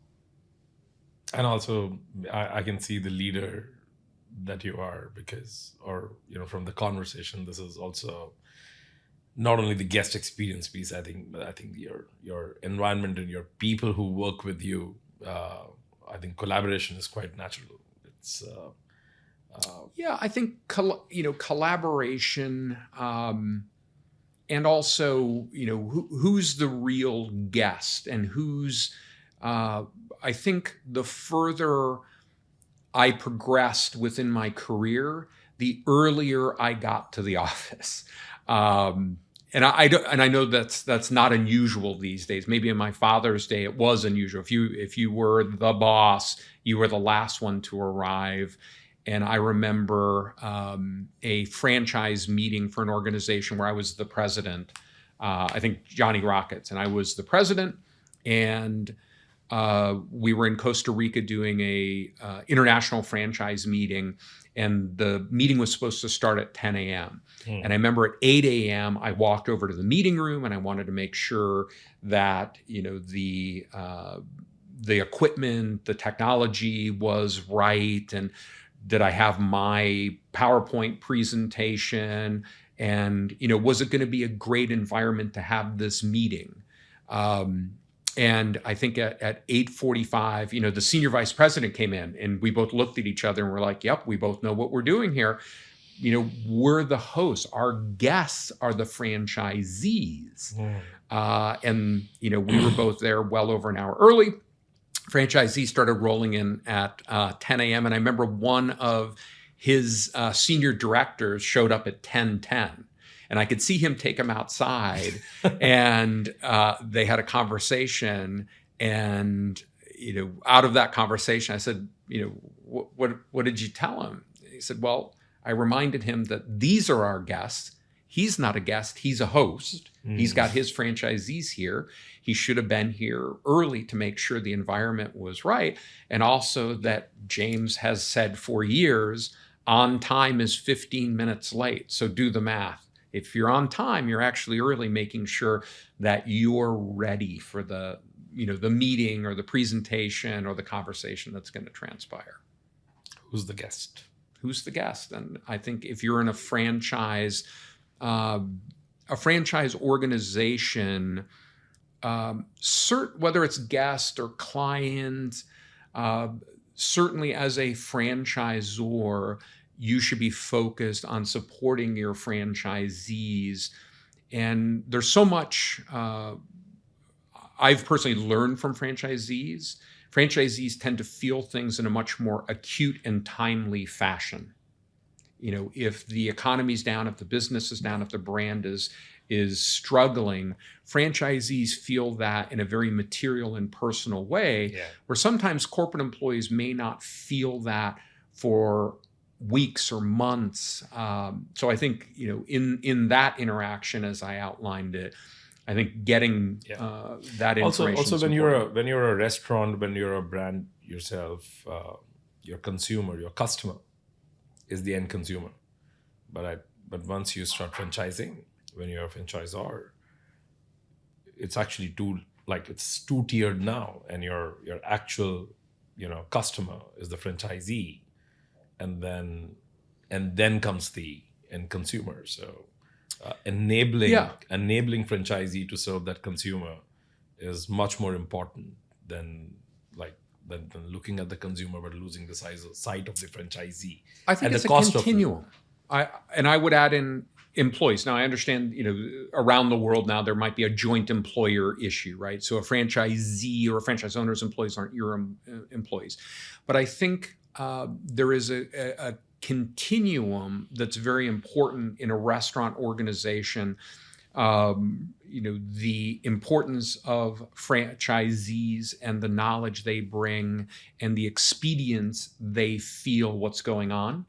And also, I can see the leader that you are from the conversation, this is also not only the guest experience piece, I think your environment and your people who work with you, I think collaboration is quite natural. It's I think collaboration, and also who's the real guest, and who's I think the further I progressed within my career, the earlier I got to the office. And I know that's not unusual these days. Maybe in my father's day, it was unusual. If you were the boss, you were the last one to arrive. And I remember a franchise meeting for an organization where I was the president. I think Johnny Rockets, and I was the president. And we were in Costa Rica doing a international franchise meeting, and the meeting was supposed to start at 10 a.m. And I remember at 8 a.m. I walked over to the meeting room, and I wanted to make sure that the equipment, the technology was right, and did I have my PowerPoint presentation, and was it going to be a great environment to have this meeting? And I think at 8:45, the senior vice president came in, and we both looked at each other and we're like, yep, we both know what we're doing here. We're the hosts. Our guests are the franchisees. And, we were both there well over an hour early. Franchisees started rolling in at 10 a.m. And I remember one of his senior directors showed up at 10:10. And I could see him take him outside, and they had a conversation. And out of that conversation, I said, what did you tell him? He said, well, I reminded him that these are our guests. He's not a guest; he's a host. He's got his franchisees here. He should have been here early to make sure the environment was right, and also that James has said for years, on time is 15 minutes late. So do the math. If you're on time, you're actually early, making sure that you're ready for the meeting or the presentation or the conversation that's going to transpire. Who's the guest? Who's the guest? And I think if you're in a franchise organization, whether it's guest or client, certainly as a franchisor, you should be focused on supporting your franchisees. And there's so much I've personally learned from franchisees. Franchisees tend to feel things in a much more acute and timely fashion. If the economy's down, if the business is down, if the brand is struggling, franchisees feel that in a very material and personal way, where sometimes corporate employees may not feel that for weeks or months. So I think, in that interaction, as I outlined it, I think getting that information. Also, when you're a restaurant, when you're a brand yourself, your consumer, your customer is the end consumer. But once you start franchising, when you're a franchisor, it's actually two-tiered now, and your actual customer is the franchisee, and then comes the end consumer. So enabling franchisee to serve that consumer is much more important than looking at the consumer but losing the sight of the franchisee. I think it's a continuum. I would add in employees. Now, I understand, around the world now there might be a joint employer issue, right? So a franchisee or a franchise owner's employees aren't your employees. But I think there is a continuum that's very important in a restaurant organization. The importance of franchisees and the knowledge they bring and the expedience they feel what's going on.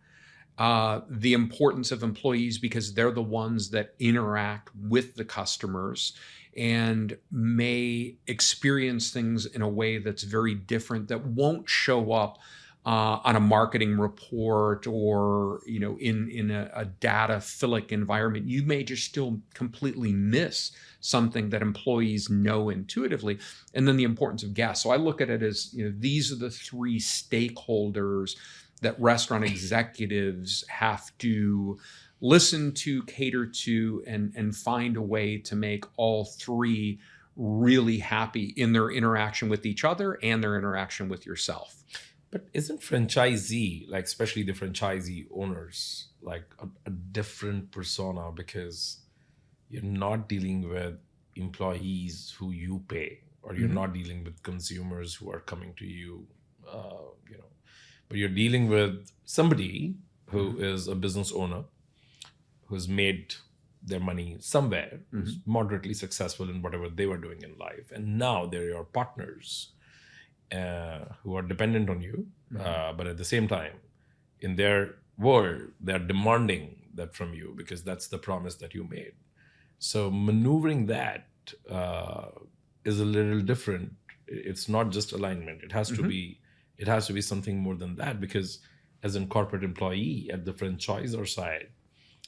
The importance of employees, because they're the ones that interact with the customers and may experience things in a way that's very different, that won't show up on a marketing report or in a data-philic environment. You may just still completely miss something that employees know intuitively. And then the importance of guests. So I look at it as, these are the three stakeholders that restaurant executives have to listen to, cater to, and find a way to make all three really happy in their interaction with each other and their interaction with yourself. But isn't franchisee, especially the franchisee owners, a different persona, because you're not dealing with employees who you pay, or you're not dealing with consumers who are coming to you, but you're dealing with somebody who is a business owner, who's made their money somewhere, who's moderately successful in whatever they were doing in life. And now they're your partners who are dependent on you. But at the same time, in their world, they're demanding that from you because that's the promise that you made. So maneuvering that is a little different. It's not just alignment. It has to be. It has to be something more than that, because as a corporate employee at the franchisor side,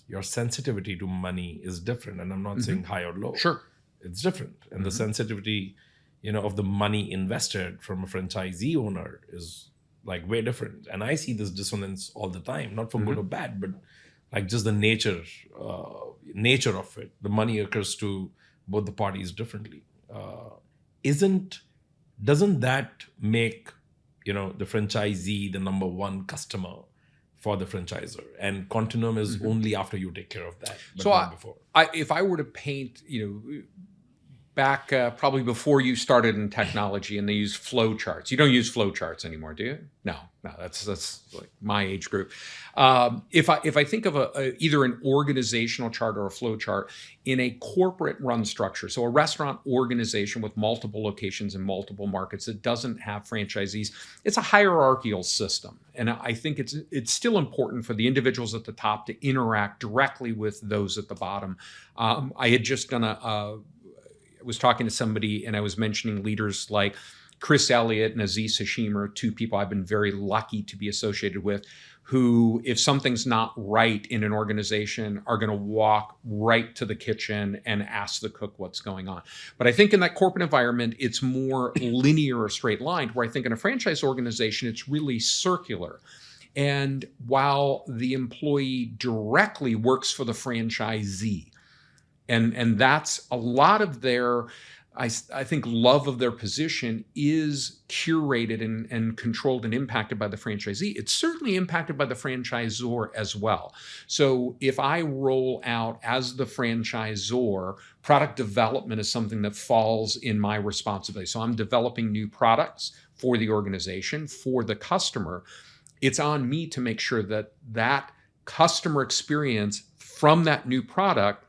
your sensitivity to money is different. And I'm not saying high or low. Sure. It's different. And the sensitivity, of the money invested from a franchisee owner is way different. And I see this dissonance all the time, not for good or bad, but just the nature of it. The money occurs to both the parties differently. Doesn't that make the franchisee the number one customer for the franchisor, and Continuum is only after you take care of that, but not before? If I were to paint, back probably before you started in technology, and they used flow charts. You don't use flow charts anymore, do you? No, that's like my age group. If I think of either an organizational chart or a flow chart in a corporate run structure, so a restaurant organization with multiple locations in multiple markets that doesn't have franchisees, it's a hierarchical system. And I think it's still important for the individuals at the top to interact directly with those at the bottom. I had just done was talking to somebody, and I was mentioning leaders like Chris Elliott and Aziz Hashim are two people I've been very lucky to be associated with, who, if something's not right in an organization, are going to walk right to the kitchen and ask the cook what's going on. But I think in that corporate environment, it's more linear or straight lined, where I think in a franchise organization, it's really circular. And while the employee directly works for the franchisee, and that's a lot of their I think love of their position is curated and controlled and impacted by the franchisee. It's certainly impacted by the franchisor as well. So if I roll out as the franchisor, product development is something that falls in my responsibility. So I'm developing new products for the organization, for the customer. It's on me to make sure that that customer experience from that new product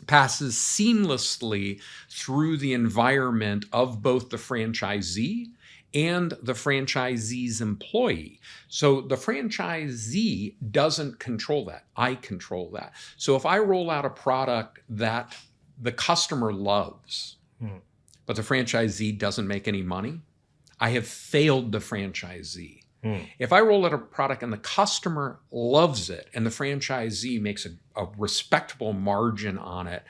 passes seamlessly through the environment of both the franchisee and the franchisee's employee. So the franchisee doesn't control that. I control that. So if I roll out a product that the customer loves, but the franchisee doesn't make any money, I have failed the franchisee. If I roll out a product and the customer loves it and the franchisee makes a respectable margin on it,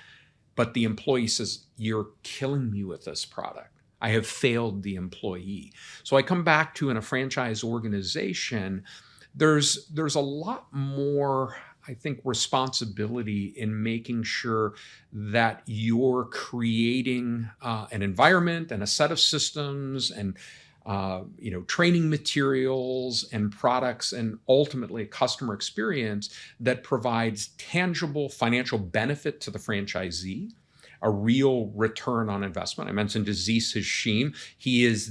but the employee says, you're killing me with this product, I have failed the employee. So I come back to, in a franchise organization, there's a lot more, I think, responsibility in making sure that you're creating an environment and a set of systems and training materials and products, and ultimately a customer experience that provides tangible financial benefit to the franchisee, a real return on investment. I mentioned Aziz Hashim. He is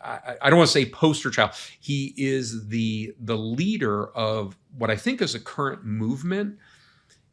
I don't want to say poster child. He is the leader of what I think is a current movement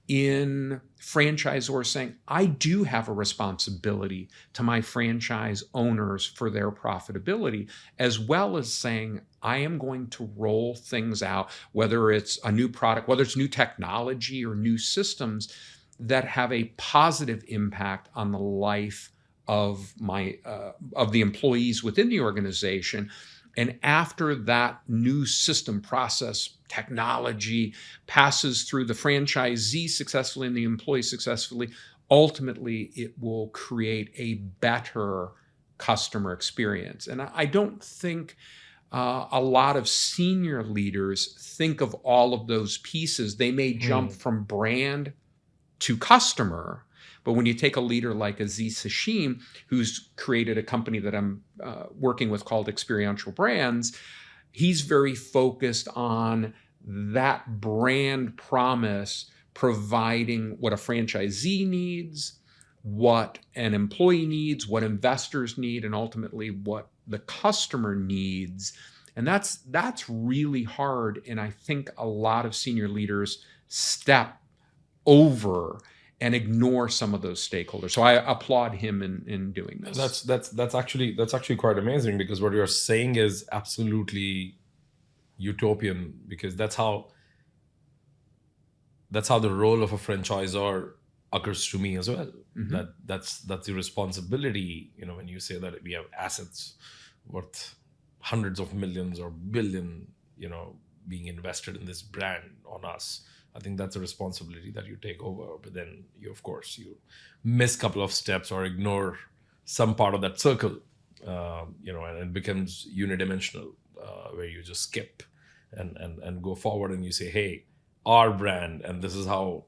in franchisors saying, I do have a responsibility to my franchise owners for their profitability, as well as saying, I am going to roll things out, whether it's a new product, whether it's new technology or new systems that have a positive impact on the life of the employees within the organization. And after that new system, process, technology passes through the franchisee successfully and the employee successfully, ultimately it will create a better customer experience. And I don't think a lot of senior leaders think of all of those pieces. They may jump from brand to customer, but when you take a leader like Aziz Hashim, who's created a company that I'm working with called Experiential Brands, he's very focused on that brand promise, providing what a franchisee needs, what an employee needs, what investors need, and ultimately what the customer needs. And that's really hard. And I think a lot of senior leaders step over and ignore some of those stakeholders. So I applaud him in doing this. That's actually quite amazing, because what you're saying is absolutely utopian, because that's how the role of a franchisor occurs to me as well. Mm-hmm. That's the responsibility. When you say that we have assets worth hundreds of millions or billion, being invested in this brand on us, I think that's a responsibility that you take over. But then you miss a couple of steps or ignore some part of that circle, and it becomes unidimensional, where you just skip and go forward and you say, hey, our brand, and this is how,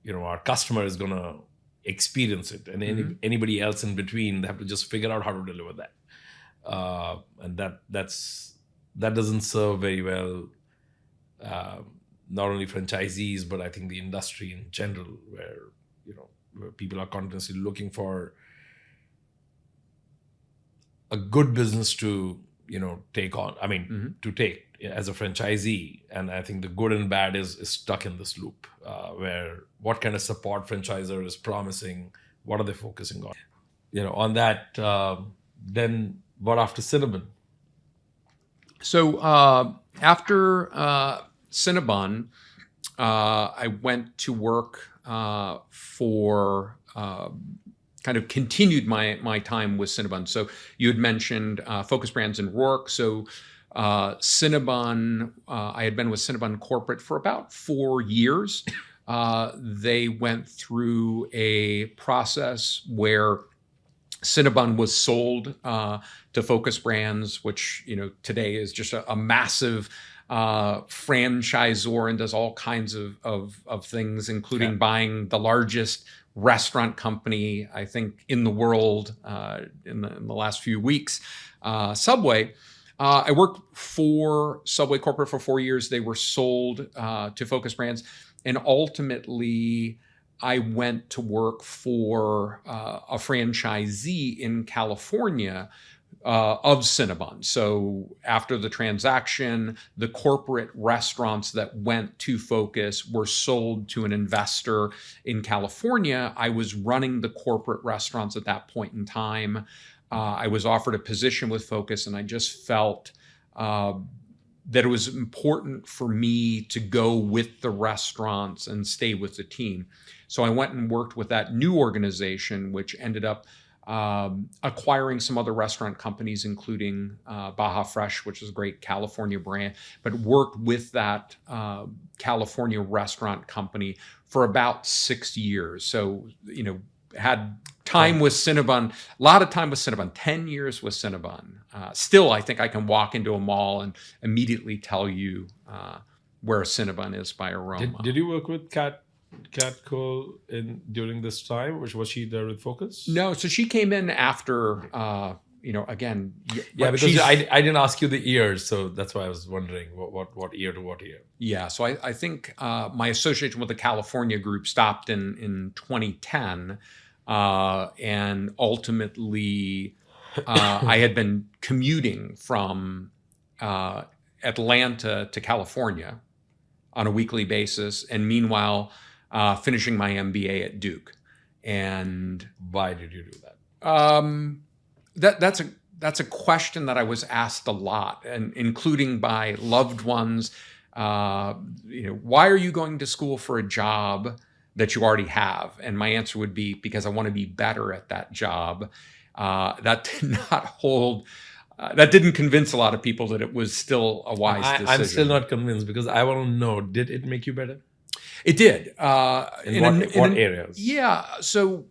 our customer is going to experience it. And anybody else in between, they have to just figure out how to deliver that. And that doesn't serve very well, not only franchisees, but I think the industry in general, where people are continuously looking for a good business to, take on. I mean, to take as a franchisee. And I think the good and bad is stuck in this loop, where what kind of support franchisor is promising, what are they focusing on? On that, then what after Cinnabon? So after Cinnabon, I went to work for kind of continued my time with Cinnabon. So you had mentioned Focus Brands and Rourke. So Cinnabon, I had been with Cinnabon Corporate for about 4 years. They went through a process where Cinnabon was sold to Focus Brands, which today is just a massive franchisor and does all kinds of things, including buying the largest restaurant company, I think, in the world in the last few weeks, Subway. I worked for Subway Corporate for 4 years. They were sold to Focus Brands. And ultimately, I went to work for a franchisee in California of Cinnabon. So after the transaction, the corporate restaurants that went to Focus were sold to an investor in California. I was running the corporate restaurants at that point in time. I was offered a position with Focus, and I just felt that it was important for me to go with the restaurants and stay with the team. So I went and worked with that new organization, which ended up acquiring some other restaurant companies, including Baja Fresh, which is a great California brand, but worked with that California restaurant company for about 6 years. So, had time with Cinnabon, a lot of time with Cinnabon, 10 years with Cinnabon. Still, I think I can walk into a mall and immediately tell you where a Cinnabon is by aroma. Did you work with Kat Cole during this time? Was she there with Focus? No, so she came in after, again. Yeah, because I didn't ask you the years, so that's why I was wondering what year to what year. Yeah, so I think my association with the California group stopped in 2010. And ultimately, I had been commuting from Atlanta to California on a weekly basis, and meanwhile, finishing my MBA at Duke. And why did you do that? That's a question that I was asked a lot, and including by loved ones. Why are you going to school for a job that you already have? And my answer would be, because I want to be better at that job. That did not hold. That didn't convince a lot of people that it was still a wise decision. I'm still not convinced, because I want to know, did it make you better? It did. In what areas? Yeah. So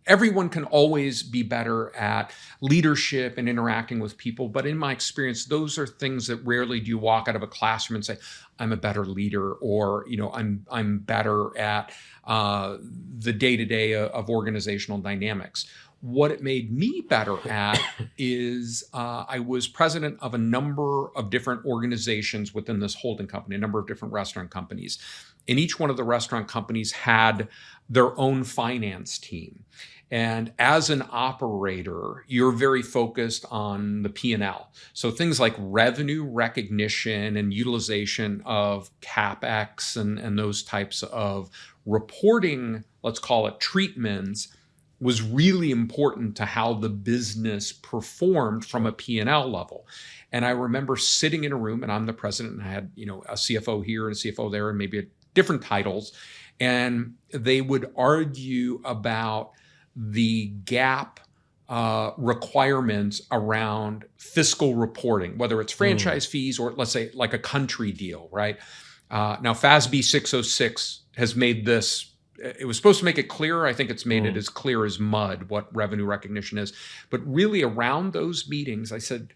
everyone can always be better at leadership and interacting with people. But in my experience, those are things that rarely do you walk out of a classroom and say, I'm a better leader, or, I'm better at the day-to-day of organizational dynamics. What it made me better at is I was president of a number of different organizations within this holding company, a number of different restaurant companies. And each one of the restaurant companies had their own finance team. And as an operator, you're very focused on the P&L. So things like revenue recognition and utilization of CapEx and those types of reporting, let's call it treatments, was really important to how the business performed from a P&L level. And I remember sitting in a room, and I'm the president, and I had, a CFO here and a CFO there, and maybe different titles. And they would argue about the GAAP requirements around fiscal reporting, whether it's franchise fees or, let's say, like a country deal, right? Now, FASB 606 has made this. It was supposed to make it clearer. I think it's made it as clear as mud what revenue recognition is. But really, around those meetings, I said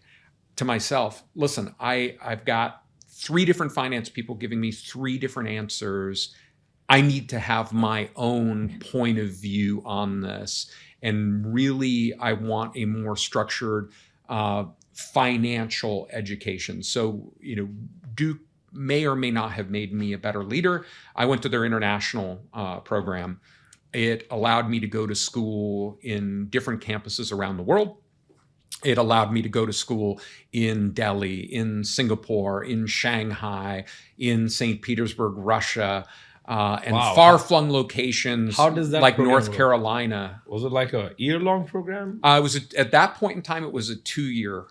to myself, listen, I've got 3 different finance people giving me 3 different answers. I need to have my own point of view on this. And really, I want a more structured financial education. So, Duke may or may not have made me a better leader. I went to their international program. It allowed me to go to school in different campuses around the world. It allowed me to go to school in Delhi, in Singapore, in Shanghai, in St. Petersburg, Russia, and far-flung locations. How does that like North work? Carolina? Was it like a year-long program? It was at that point in time. It was a 2-year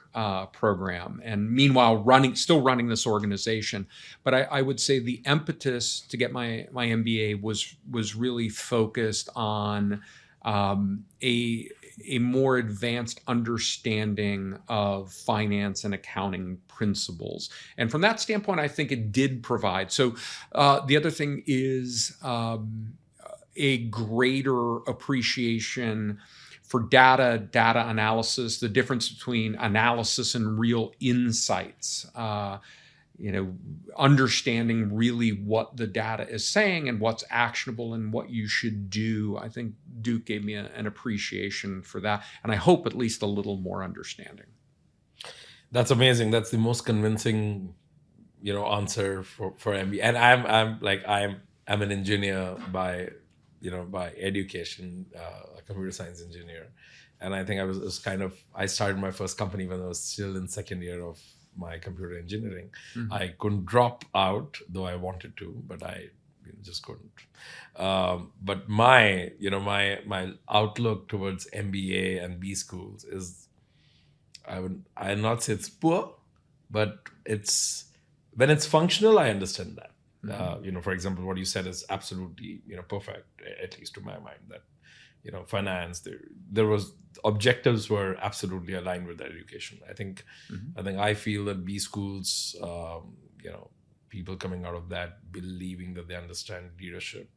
program, and meanwhile, still running this organization. But I would say the impetus to get my MBA was really focused on a more advanced understanding of finance and accounting principles. And from that standpoint, I think it did provide. So the other thing is a greater appreciation for data analysis, the difference between analysis and real insights. understanding really what the data is saying and what's actionable and what you should do. I think Duke gave me an appreciation for that, and I hope at least a little more understanding. That's amazing. That's the most convincing, answer for MBA. And I'm an engineer by education, a computer science engineer, and I think I started my first company when I was still in second year of my computer engineering. Mm-hmm. I couldn't drop out, though I wanted to, but I just couldn't. But my outlook towards MBA and B schools is, I'll not say it's poor, but when it's functional, I understand that. Mm-hmm. For example, what you said is absolutely, perfect, at least to my mind, that, finance, there was objectives were absolutely aligned with education. I think I feel that B schools, people coming out of that believing that they understand leadership,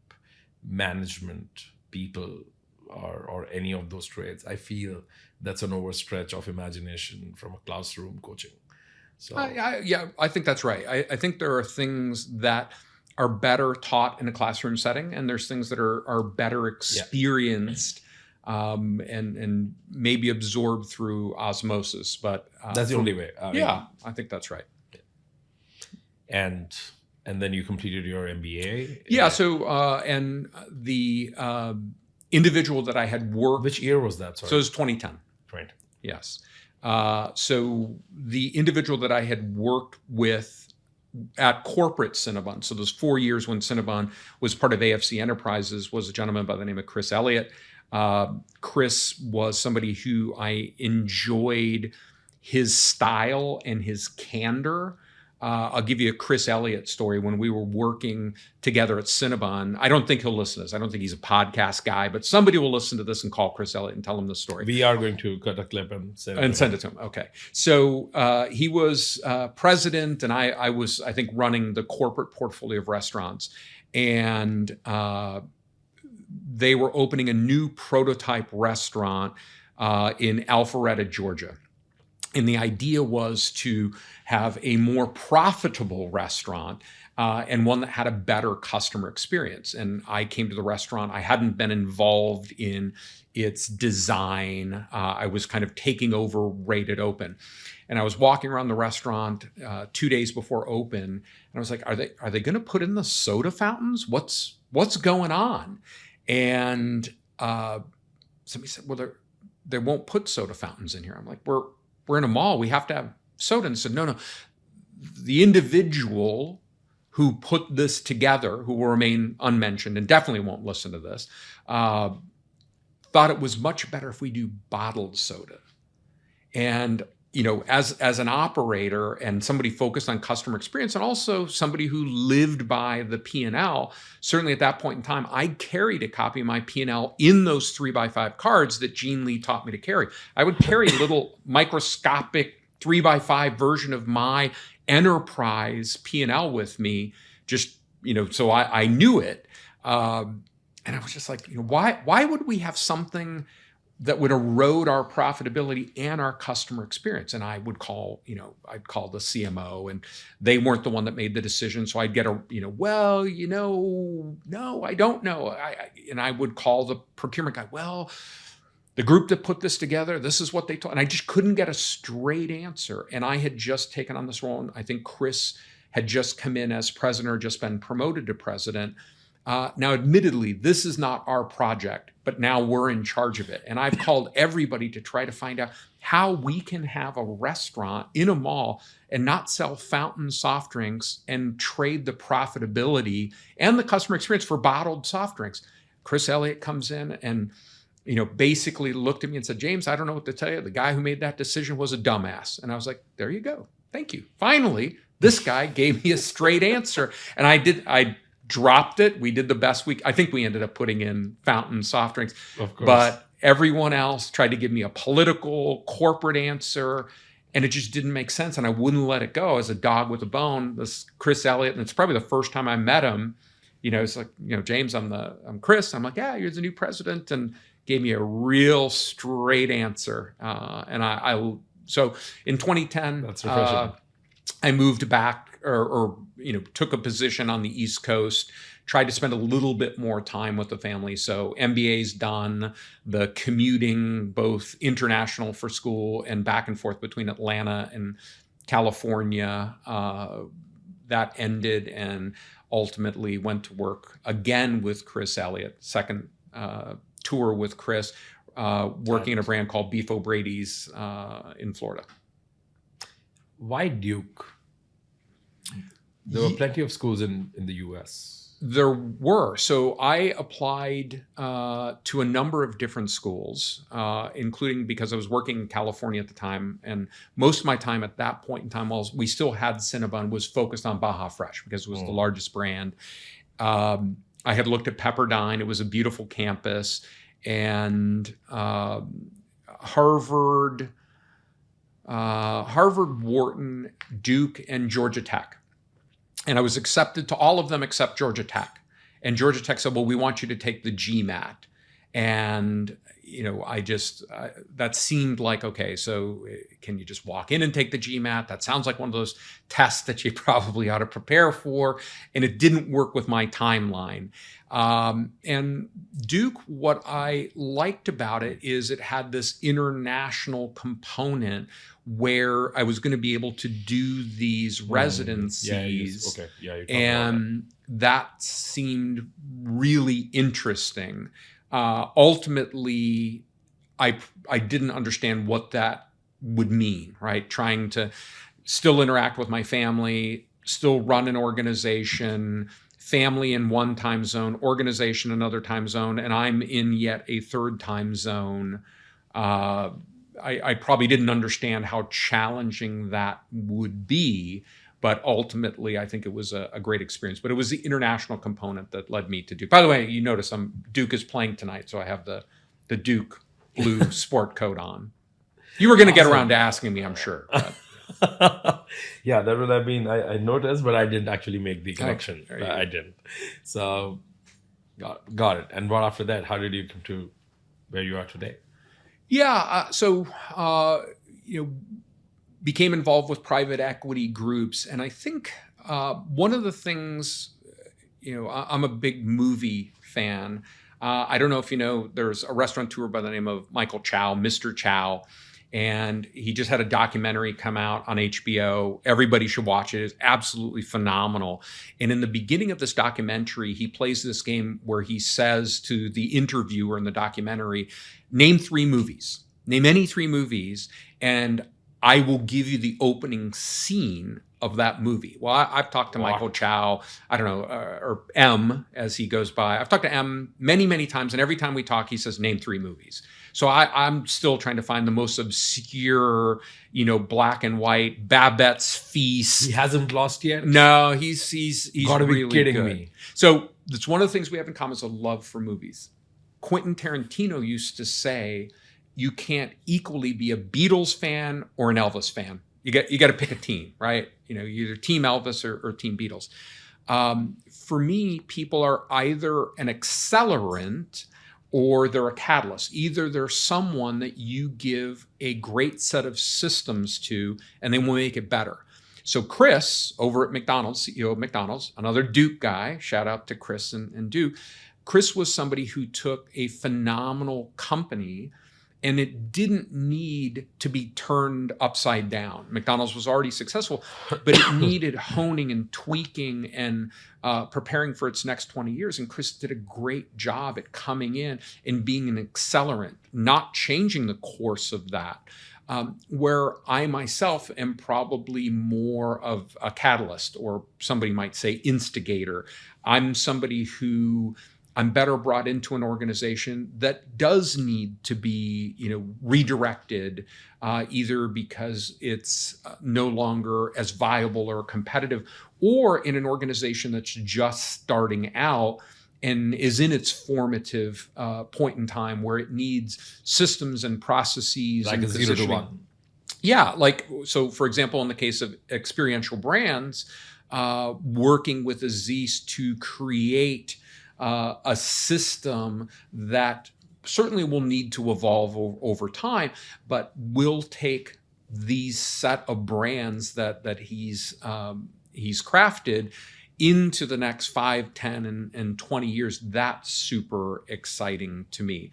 management, people, or any of those traits, I feel that's an overstretch of imagination from a classroom coaching. So I think that's right. I think there are things that are better taught in a classroom setting, and there's things that are better experienced and maybe absorbed through osmosis. But that's the only way. I think that's right. And then you completed your MBA. Yeah. So and the individual that I had worked. Which year was that? Sorry. So it was 2010. 2010. Yes. So the individual that I had worked with at corporate Cinnabon, so those 4 years when Cinnabon was part of AFC Enterprises, was a gentleman by the name of Chris Elliott. Chris was somebody who I enjoyed his style and his candor. I'll give you a Chris Elliott story. When we were working together at Cinnabon, I don't think he'll listen to this. I don't think he's a podcast guy, but somebody will listen to this and call Chris Elliott and tell him the story. We are going to cut a clip and send it to him. Okay. So he was president, and I was, I think, running the corporate portfolio of restaurants. And they were opening a new prototype restaurant in Alpharetta, Georgia. And the idea was to have a more profitable restaurant and one that had a better customer experience. And I came to the restaurant. I hadn't been involved in its design. I was kind of taking over right at open. And I was walking around the restaurant 2 days before open, and I was like, are they going to put in the soda fountains? What's going on? And somebody said, well, they won't put soda fountains in here. I'm like, we're in a mall. We have to have soda. And said, no. The individual who put this together, who will remain unmentioned and definitely won't listen to this, thought it was much better if we do bottled soda. And as an operator and somebody focused on customer experience, and also somebody who lived by the P&L, certainly at that point in time, I carried a copy of my P&L in those 3x5 cards that Gene Lee taught me to carry. I would carry a little microscopic 3x5 version of my enterprise P&L with me, just, so I knew it. And I was just like, why would we have something that would erode our profitability and our customer experience? And I would call, I'd call the CMO, and they weren't the one that made the decision. So I'd get no, I don't know. And I would call the procurement guy. Well, the group that put this together, this is what they told. And I just couldn't get a straight answer. And I had just taken on this role. And I think Chris had just come in as president or just been promoted to president. Now, admittedly, this is not our project, but now we're in charge of it. And I've called everybody to try to find out how we can have a restaurant in a mall and not sell fountain soft drinks and trade the profitability and the customer experience for bottled soft drinks. Chris Elliott comes in and basically looked at me and said, James, I don't know what to tell you. The guy who made that decision was a dumbass. And I was like, there you go. Thank you. Finally, this guy gave me a straight answer. And I dropped it. We did the best I think we ended up putting in fountain soft drinks. Of course. But everyone else tried to give me a political, corporate answer, and it just didn't make sense. And I wouldn't let it go. As a dog with a bone, this Chris Elliott, and it's probably the first time I met him, it's like, James, I'm Chris. I'm like, yeah, you're the new president, and gave me a real straight answer. And so in 2010, that's refreshing. I moved back or took a position on the East Coast, tried to spend a little bit more time with the family. So MBA's done, the commuting, both international for school and back and forth between Atlanta and California, that ended, and ultimately went to work again with Chris Elliott, second tour with Chris, working at a brand called Beef O'Brady's in Florida. Why Duke? There were plenty of schools in the US. There were. So I applied to a number of different schools, including because I was working in California at the time. And most of my time at that point in time, while we still had Cinnabon, was focused on Baja Fresh because it was the largest brand. I had looked at Pepperdine. It was a beautiful campus. And Harvard, Wharton, Duke, and Georgia Tech. And I was accepted to all of them except Georgia Tech. And Georgia Tech said, well, we want you to take the GMAT. And, that seemed like, okay, so can you just walk in and take the GMAT? That sounds like one of those tests that you probably ought to prepare for. And it didn't work with my timeline. And Duke, what I liked about it is it had this international component where I was going to be able to do these residencies. And that seemed really interesting. Ultimately, I didn't understand what that would mean, right? Trying to still interact with my family, still run an organization, family in one time zone, organization another time zone, and I'm in yet a third time zone. I probably didn't understand how challenging that would be, but ultimately I think it was a great experience. But it was the international component that led me to Duke. By the way, you notice Duke is playing tonight, so I have the Duke blue sport coat on. You were going to get around to asking me, I'm sure. Yeah, that would have been, I noticed, but I didn't actually make the connection. I didn't. So, got it. And what after that, how did you come to where you are today? Yeah, became involved with private equity groups. And I think one of the things, I'm a big movie fan. I don't know if you know, there's a restaurateur by the name of Michael Chow, Mr. Chow. And he just had a documentary come out on HBO. Everybody should watch it. It's absolutely phenomenal. And in the beginning of this documentary, he plays this game where he says to the interviewer in the documentary, name 3 movies. Name any 3 movies, and I will give you the opening scene of that movie. Well, I've talked to Michael Chow, I don't know, or M as he goes by. I've talked to M many, many times, and every time we talk, he says, name 3 movies. So I'm still trying to find the most obscure, black and white, Babette's Feast. He hasn't lost yet? No, he's gotta really be kidding good. Me. So that's one of the things we have in common is a love for movies. Quentin Tarantino used to say, you can't equally be a Beatles fan or an Elvis fan. You got to pick a team, right? You're either Team Elvis or Team Beatles. For me, people are either an accelerant or they're a catalyst. Either they're someone that you give a great set of systems to and they will make it better. So Chris over at McDonald's, CEO of McDonald's, another Duke guy, shout out to Chris and Duke. Chris was somebody who took a phenomenal company and it didn't need to be turned upside down. McDonald's was already successful, but it needed honing and tweaking and preparing for its next 20 years. And Chris did a great job at coming in and being an accelerant, not changing the course of that. Where I myself am probably more of a catalyst, or somebody might say instigator. I'm somebody who I'm better brought into an organization that does need to be, redirected, either because it's no longer as viable or competitive, or in an organization that's just starting out and is in its formative point in time where it needs systems and processes. Like and a 0 to 1. Yeah, so for example, in the case of experiential brands, working with Aziz to create a system that certainly will need to evolve over time, but will take these set of brands that he's he's crafted into the next 5, 10, and 20 years, that's super exciting to me.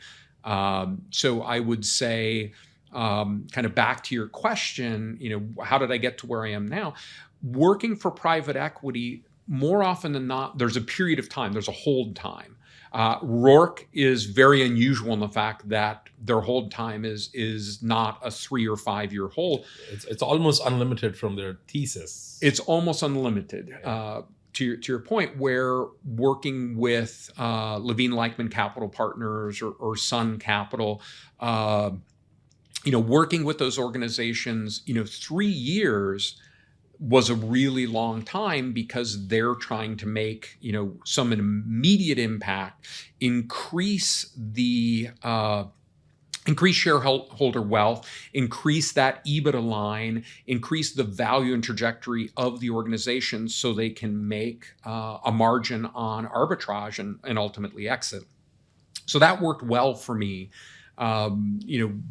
So I would say, kind of back to your question, how did I get to where I am now? Working for private equity, more often than not, there's a period of time, there's a hold time. Rourke is very unusual in the fact that their hold time is not a 3 or 5 year hold. It's almost unlimited from their thesis. It's almost unlimited. To your point, where working with Levine Leichman Capital Partners or Sun Capital, working with those organizations, 3 years was a really long time because they're trying to make, some immediate impact, increase shareholder wealth, increase that EBITDA line, increase the value and trajectory of the organization so they can make a margin on arbitrage and ultimately exit. So that worked well for me,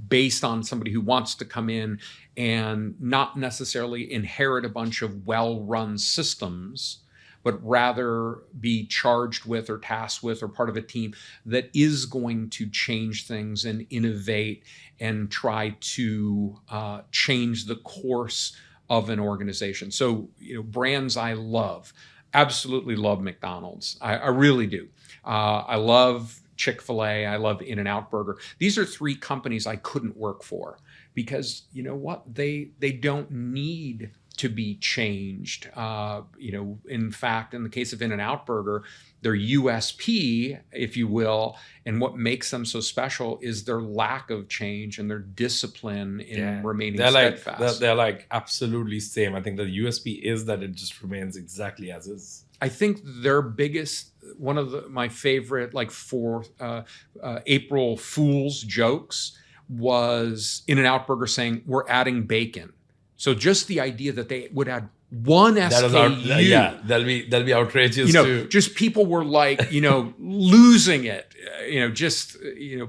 based on somebody who wants to come in and not necessarily inherit a bunch of well-run systems, but rather be charged with or tasked with or part of a team that is going to change things and innovate and try to change the course of an organization. So, brands I love, absolutely love McDonald's. I really do. I love Chick-fil-A, I love In-N-Out Burger. These are 3 companies I couldn't work for because you know what? They don't need to be changed. In fact, in the case of In-N-Out Burger, their USP, if you will, and what makes them so special is their lack of change and their discipline in remaining steadfast. They're like absolutely same. I think the USP is that it just remains exactly as is. I think their biggest, one of my favorite, for April Fool's jokes was In-N-Out Burger saying, we're adding bacon. So just the idea that they would add one SKU. That'll be outrageous too. Just people were losing it,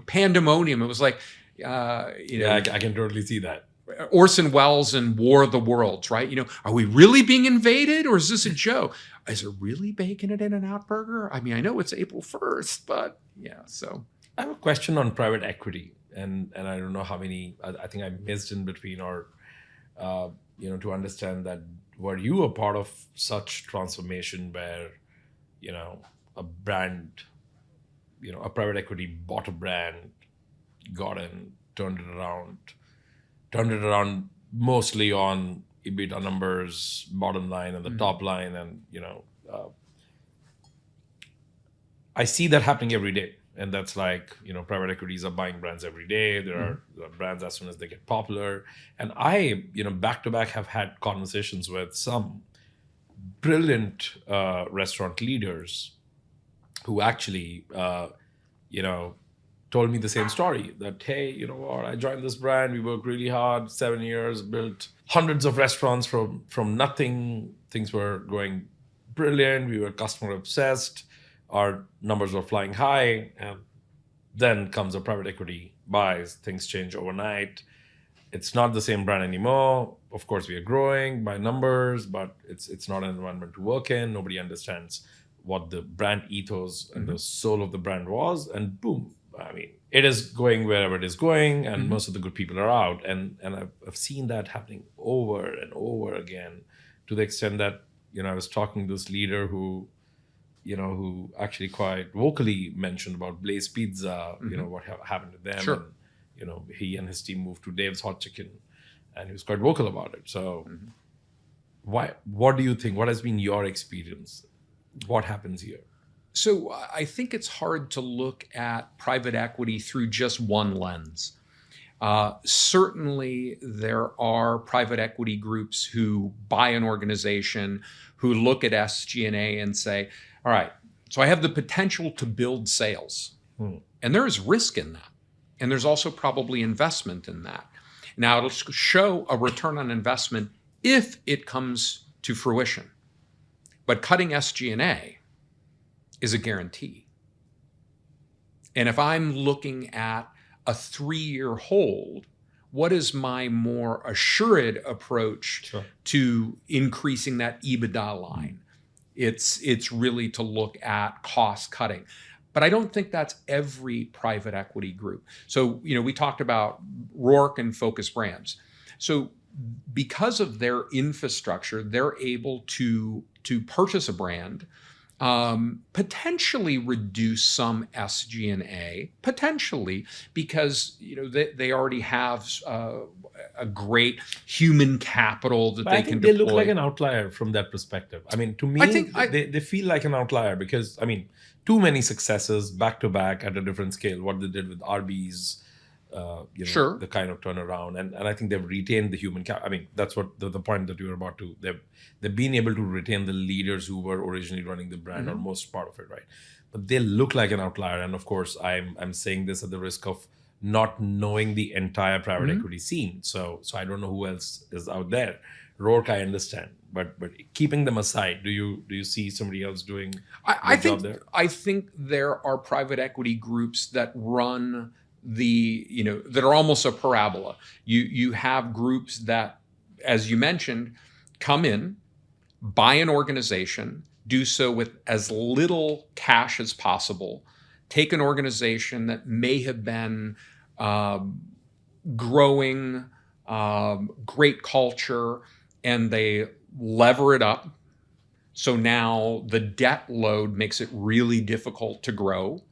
pandemonium. It was like, I can totally see that. Orson Welles in War of the Worlds, right? Are we really being invaded or is this a joke? Is there really bacon at In-N-Out Burger? I mean, I know it's April 1st, but so. I have a question on private equity and I don't know how many, I think I missed in between or, to understand that were you a part of such transformation where, a brand, a private equity bought a brand, got in, turned it around mostly on EBITDA numbers, bottom line and the top line. And, I see that happening every day. And that's private equities are buying brands every day. There are brands as soon as they get popular. And I, back to back have had conversations with some brilliant restaurant leaders who actually, told me the same story that, hey, you know what, I joined this brand. We worked really hard, 7 years, built hundreds of restaurants from nothing. Things were going brilliant. We were customer obsessed. Our numbers were flying high. And then comes a private equity, buys, things change overnight. It's not the same brand anymore. Of course, we are growing by numbers, but it's not an environment to work in. Nobody understands what the brand ethos and the soul of the brand was. And boom, I mean, it is going wherever it is going, and most of the good people are out. And I've seen that happening over and over again, to the extent that, I was talking to this leader who actually quite vocally mentioned about Blaze Pizza, what happened to them. Sure. And, he and his team moved to Dave's Hot Chicken, and he was quite vocal about it. So what do you think? What has been your experience? What happens here? So I think it's hard to look at private equity through just one lens. Certainly, there are private equity groups who buy an organization, who look at SG&A and say, all right, so I have the potential to build sales. And there is risk in that. And there's also probably investment in that. Now, it'll show a return on investment if it comes to fruition. But cutting SG&A is a guarantee. And if I'm looking at a 3-year hold What is my more assured approach to increasing that EBITDA line? It's really to look at cost cutting. But I don't think that's every private equity group. So, we talked about Rourke and Focus Brands. So because of their infrastructure, they're able to purchase a brand, potentially reduce some SG&A, potentially because they already have a great human capital that they can deploy. They look like an outlier from that perspective. I mean, to me, they feel like an outlier because, too many successes back to back at a different scale. What they did with Arby's, Sure. the kind of turnaround, and I think they've retained the human capital. That's what the point that you were about to. They've been able to retain the leaders who were originally running the brand, or most part of it, right? But they look like an outlier, and of course, I'm saying this at the risk of not knowing the entire private equity scene. So I don't know who else is out there. Rourke, I understand, but keeping them aside, do you see somebody else doing a job there? I think there are private equity groups that run that are almost a parabola. You have groups that, as you mentioned, come in, buy an organization, do so with as little cash as possible, take an organization that may have been growing, great culture, and they lever it up. So now the debt load makes it really difficult to grow.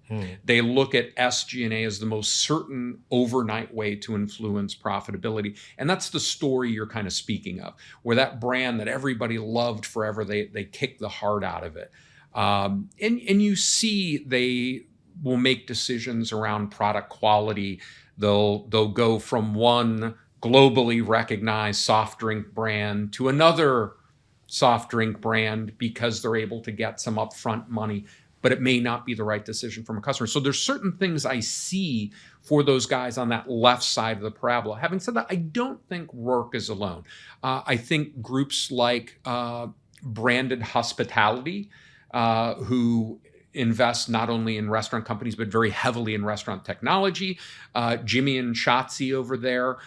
They look at SG&A as the most certain overnight way to influence profitability. And that's the story you're kind of speaking of, where that brand that everybody loved forever, they kick the heart out of it. And you see they will make decisions around product quality. They'll go from one globally recognized soft drink brand to another soft drink brand because they're able to get some upfront money, but it may not be the right decision from a customer. So there's certain things I see for those guys on that left side of the parabola. Having said that, I don't think Rourke is alone. I think groups like Branded Hospitality, who invest not only in restaurant companies, but very heavily in restaurant technology, Jimmy and Shotzi over there,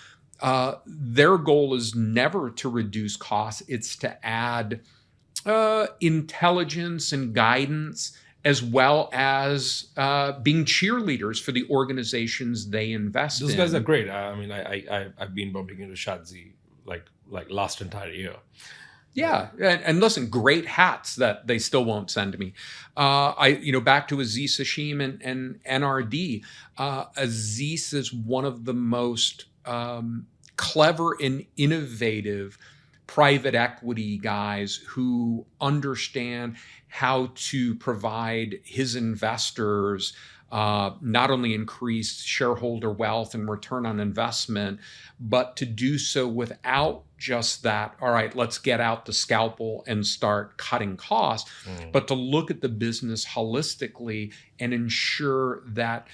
their goal is never to reduce costs. It's to add intelligence and guidance, as well as being cheerleaders for the organizations they invest in. Those guys are great. I've been bumping into Shotzi like last entire year. Yeah, and listen, great hats that they still won't send me. Back to Aziz Hashim and NRD. Aziz is one of the most clever and innovative private equity guys who understand how to provide his investors not only increased shareholder wealth and return on investment, but to do so without just that, all right, let's get out the scalpel and start cutting costs, but to look at the business holistically and ensure that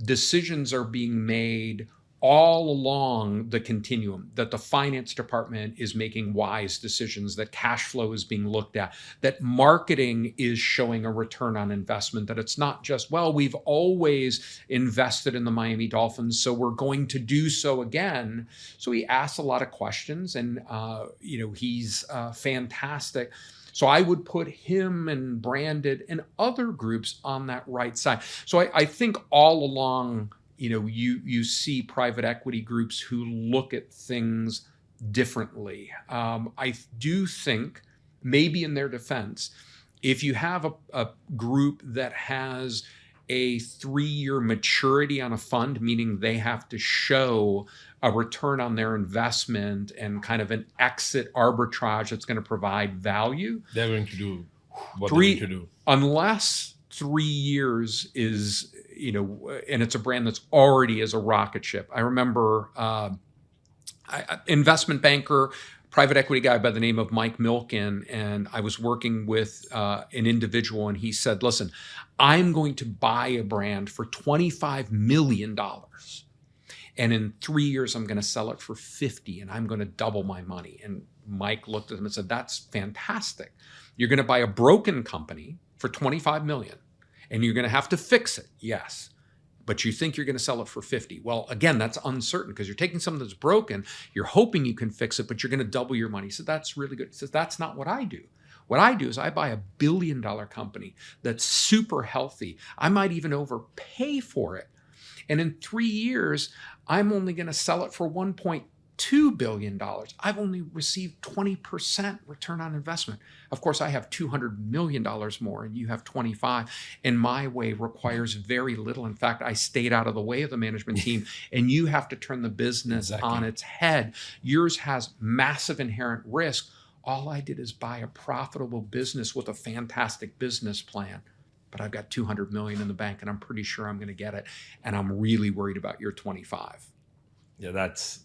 decisions are being made all along the continuum, that the finance department is making wise decisions, that cash flow is being looked at, that marketing is showing a return on investment, that it's not just, well, we've always invested in the Miami Dolphins, so we're going to do so again. So he asks a lot of questions, and he's fantastic. So I would put him and Branded and other groups on that right side. So I think all along, you see private equity groups who look at things differently. I do think, maybe in their defense, if you have a group that has a 3-year maturity on a fund, meaning they have to show a return on their investment and kind of an exit arbitrage that's going to provide value, they're going to do what they're going to do. Unless 3 years is, and it's a brand that's already as a rocket ship. I remember investment banker, private equity guy by the name of Mike Milken, and I was working with an individual, and he said, listen, I'm going to buy a brand for $25 million. And in 3 years, I'm going to sell it for 50, and I'm going to double my money. And Mike looked at him and said, that's fantastic. You're going to buy a broken company for $25 million, and you're going to have to fix it. Yes. but you think you're going to sell it for 50. Well, again, that's uncertain because you're taking something that's broken, you're hoping you can fix it, but you're going to double your money. So that's really good. He says, that's not what I do. What I do is I buy $1 billion company that's super healthy. I might even overpay for it. And in 3 years, I'm only going to sell it for $1.2 billion. I've only received 20% return on investment. Of course, I have $200 million more and you have 25. And my way requires very little. In fact, I stayed out of the way of the management team and you have to turn the business on its head. Yours has massive inherent risk. All I did is buy a profitable business with a fantastic business plan. But I've got 200 million in the bank and I'm pretty sure I'm going to get it. And I'm really worried about your 25. Yeah, that's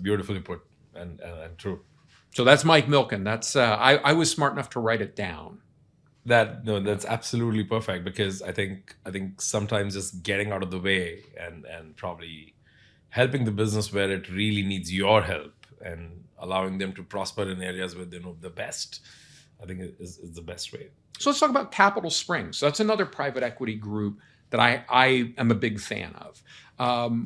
beautifully put and true. So that's Mike Milken. That's I was smart enough to write it down. That's absolutely perfect because I think sometimes just getting out of the way and probably helping the business where it really needs your help and allowing them to prosper in areas where they know the best, I think is the best way. So let's talk about Capital Springs. So that's another private equity group that I am a big fan of.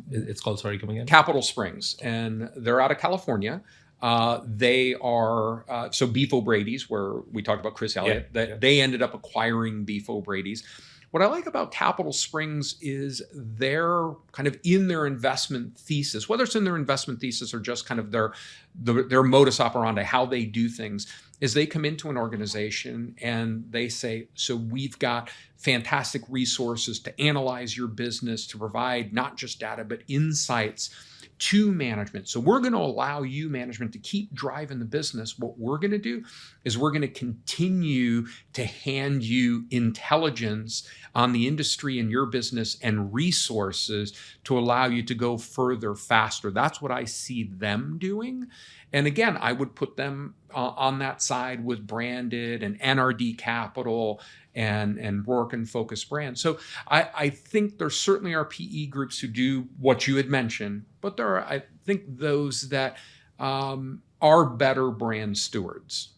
It's called, sorry, come again? Capital Springs, and they're out of California. They are, so Beef O'Brady's, where we talked about Chris Elliott, they ended up acquiring Beef O'Brady's. What I like about Capital Springs is they're kind of in their investment thesis, whether it's in their investment thesis or just kind of their modus operandi, how they do things, is they come into an organization and they say, so we've got fantastic resources to analyze your business, to provide not just data, but insights to management. So we're going to allow you, management, to keep driving the business. What we're going to do is we're going to continue to hand you intelligence on the industry and your business and resources to allow you to go further, faster. That's what I see them doing. And again, I would put them on that side with Branded and NRD Capital and Rourke and Focus Brands. So I think there certainly are PE groups who do what you had mentioned, but there are, I think, those that are better brand stewards.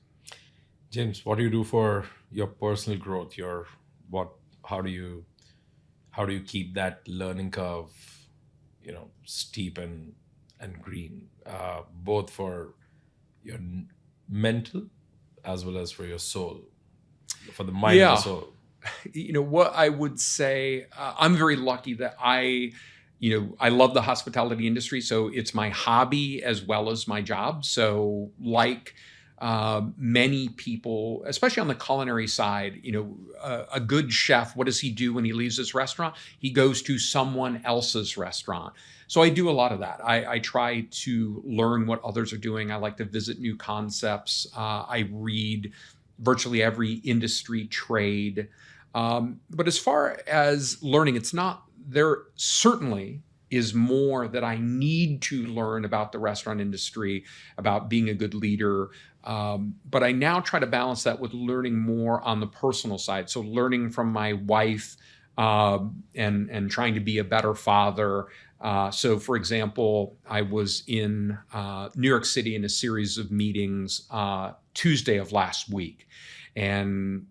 James, what do you do for your personal growth? How do you keep that learning curve, steep and green, both for your mental as well as for your soul, for the mind and the soul? What I would say, I'm very lucky that I love the hospitality industry. So it's my hobby as well as my job. So like many people, especially on the culinary side, a good chef, what does he do when he leaves his restaurant? He goes to someone else's restaurant. So I do a lot of that. I try to learn what others are doing. I like to visit new concepts. I read virtually every industry trade. But as far as learning, there certainly is more that I need to learn about the restaurant industry, about being a good leader. But I now try to balance that with learning more on the personal side. So learning from my wife and trying to be a better father. So for example, I was in New York City in a series of meetings Tuesday of last week and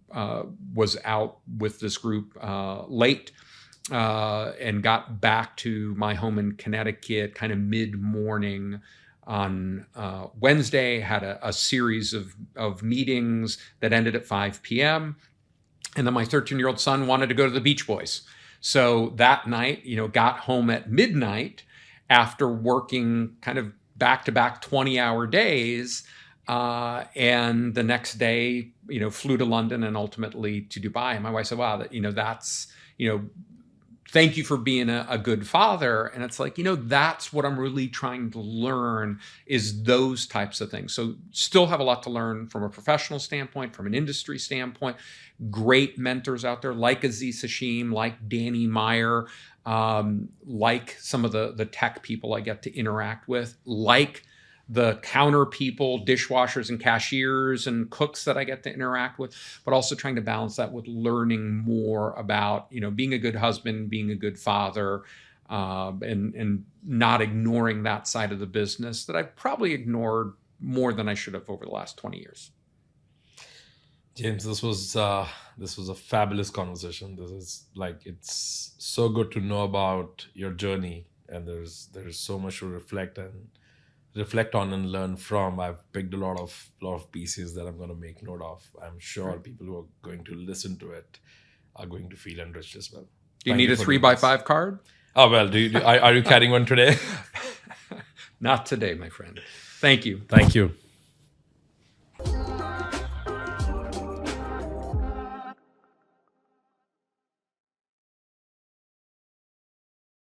was out with this group late and got back to my home in Connecticut kind of mid-morning on Wednesday, had a series of meetings that ended at 5 p.m. And then my 13-year-old son wanted to go to the Beach Boys. So that night, got home at midnight after working kind of back-to-back 20-hour days. And the next day, flew to London and ultimately to Dubai. And my wife said, wow, that's, thank you for being a good father. And it's like, that's what I'm really trying to learn is those types of things. So still have a lot to learn from a professional standpoint, from an industry standpoint. Great mentors out there like Aziz Hashim, like Danny Meyer, like some of the tech people I get to interact with, like the counter people, dishwashers and cashiers and cooks that I get to interact with, but also trying to balance that with learning more about, being a good husband, being a good father, and not ignoring that side of the business that I've probably ignored more than I should have over the last 20 years. James, this was a fabulous conversation. This is like it's so good to know about your journey, and there's so much to reflect on and learn from. I've picked a lot of pieces that I'm going to make note of. I'm sure people who are going to listen to it are going to feel enriched as well. Do you Thank need a for three doing by this. five card? Oh well, are you carrying one today? Not today, my friend. Thank you. Thank you.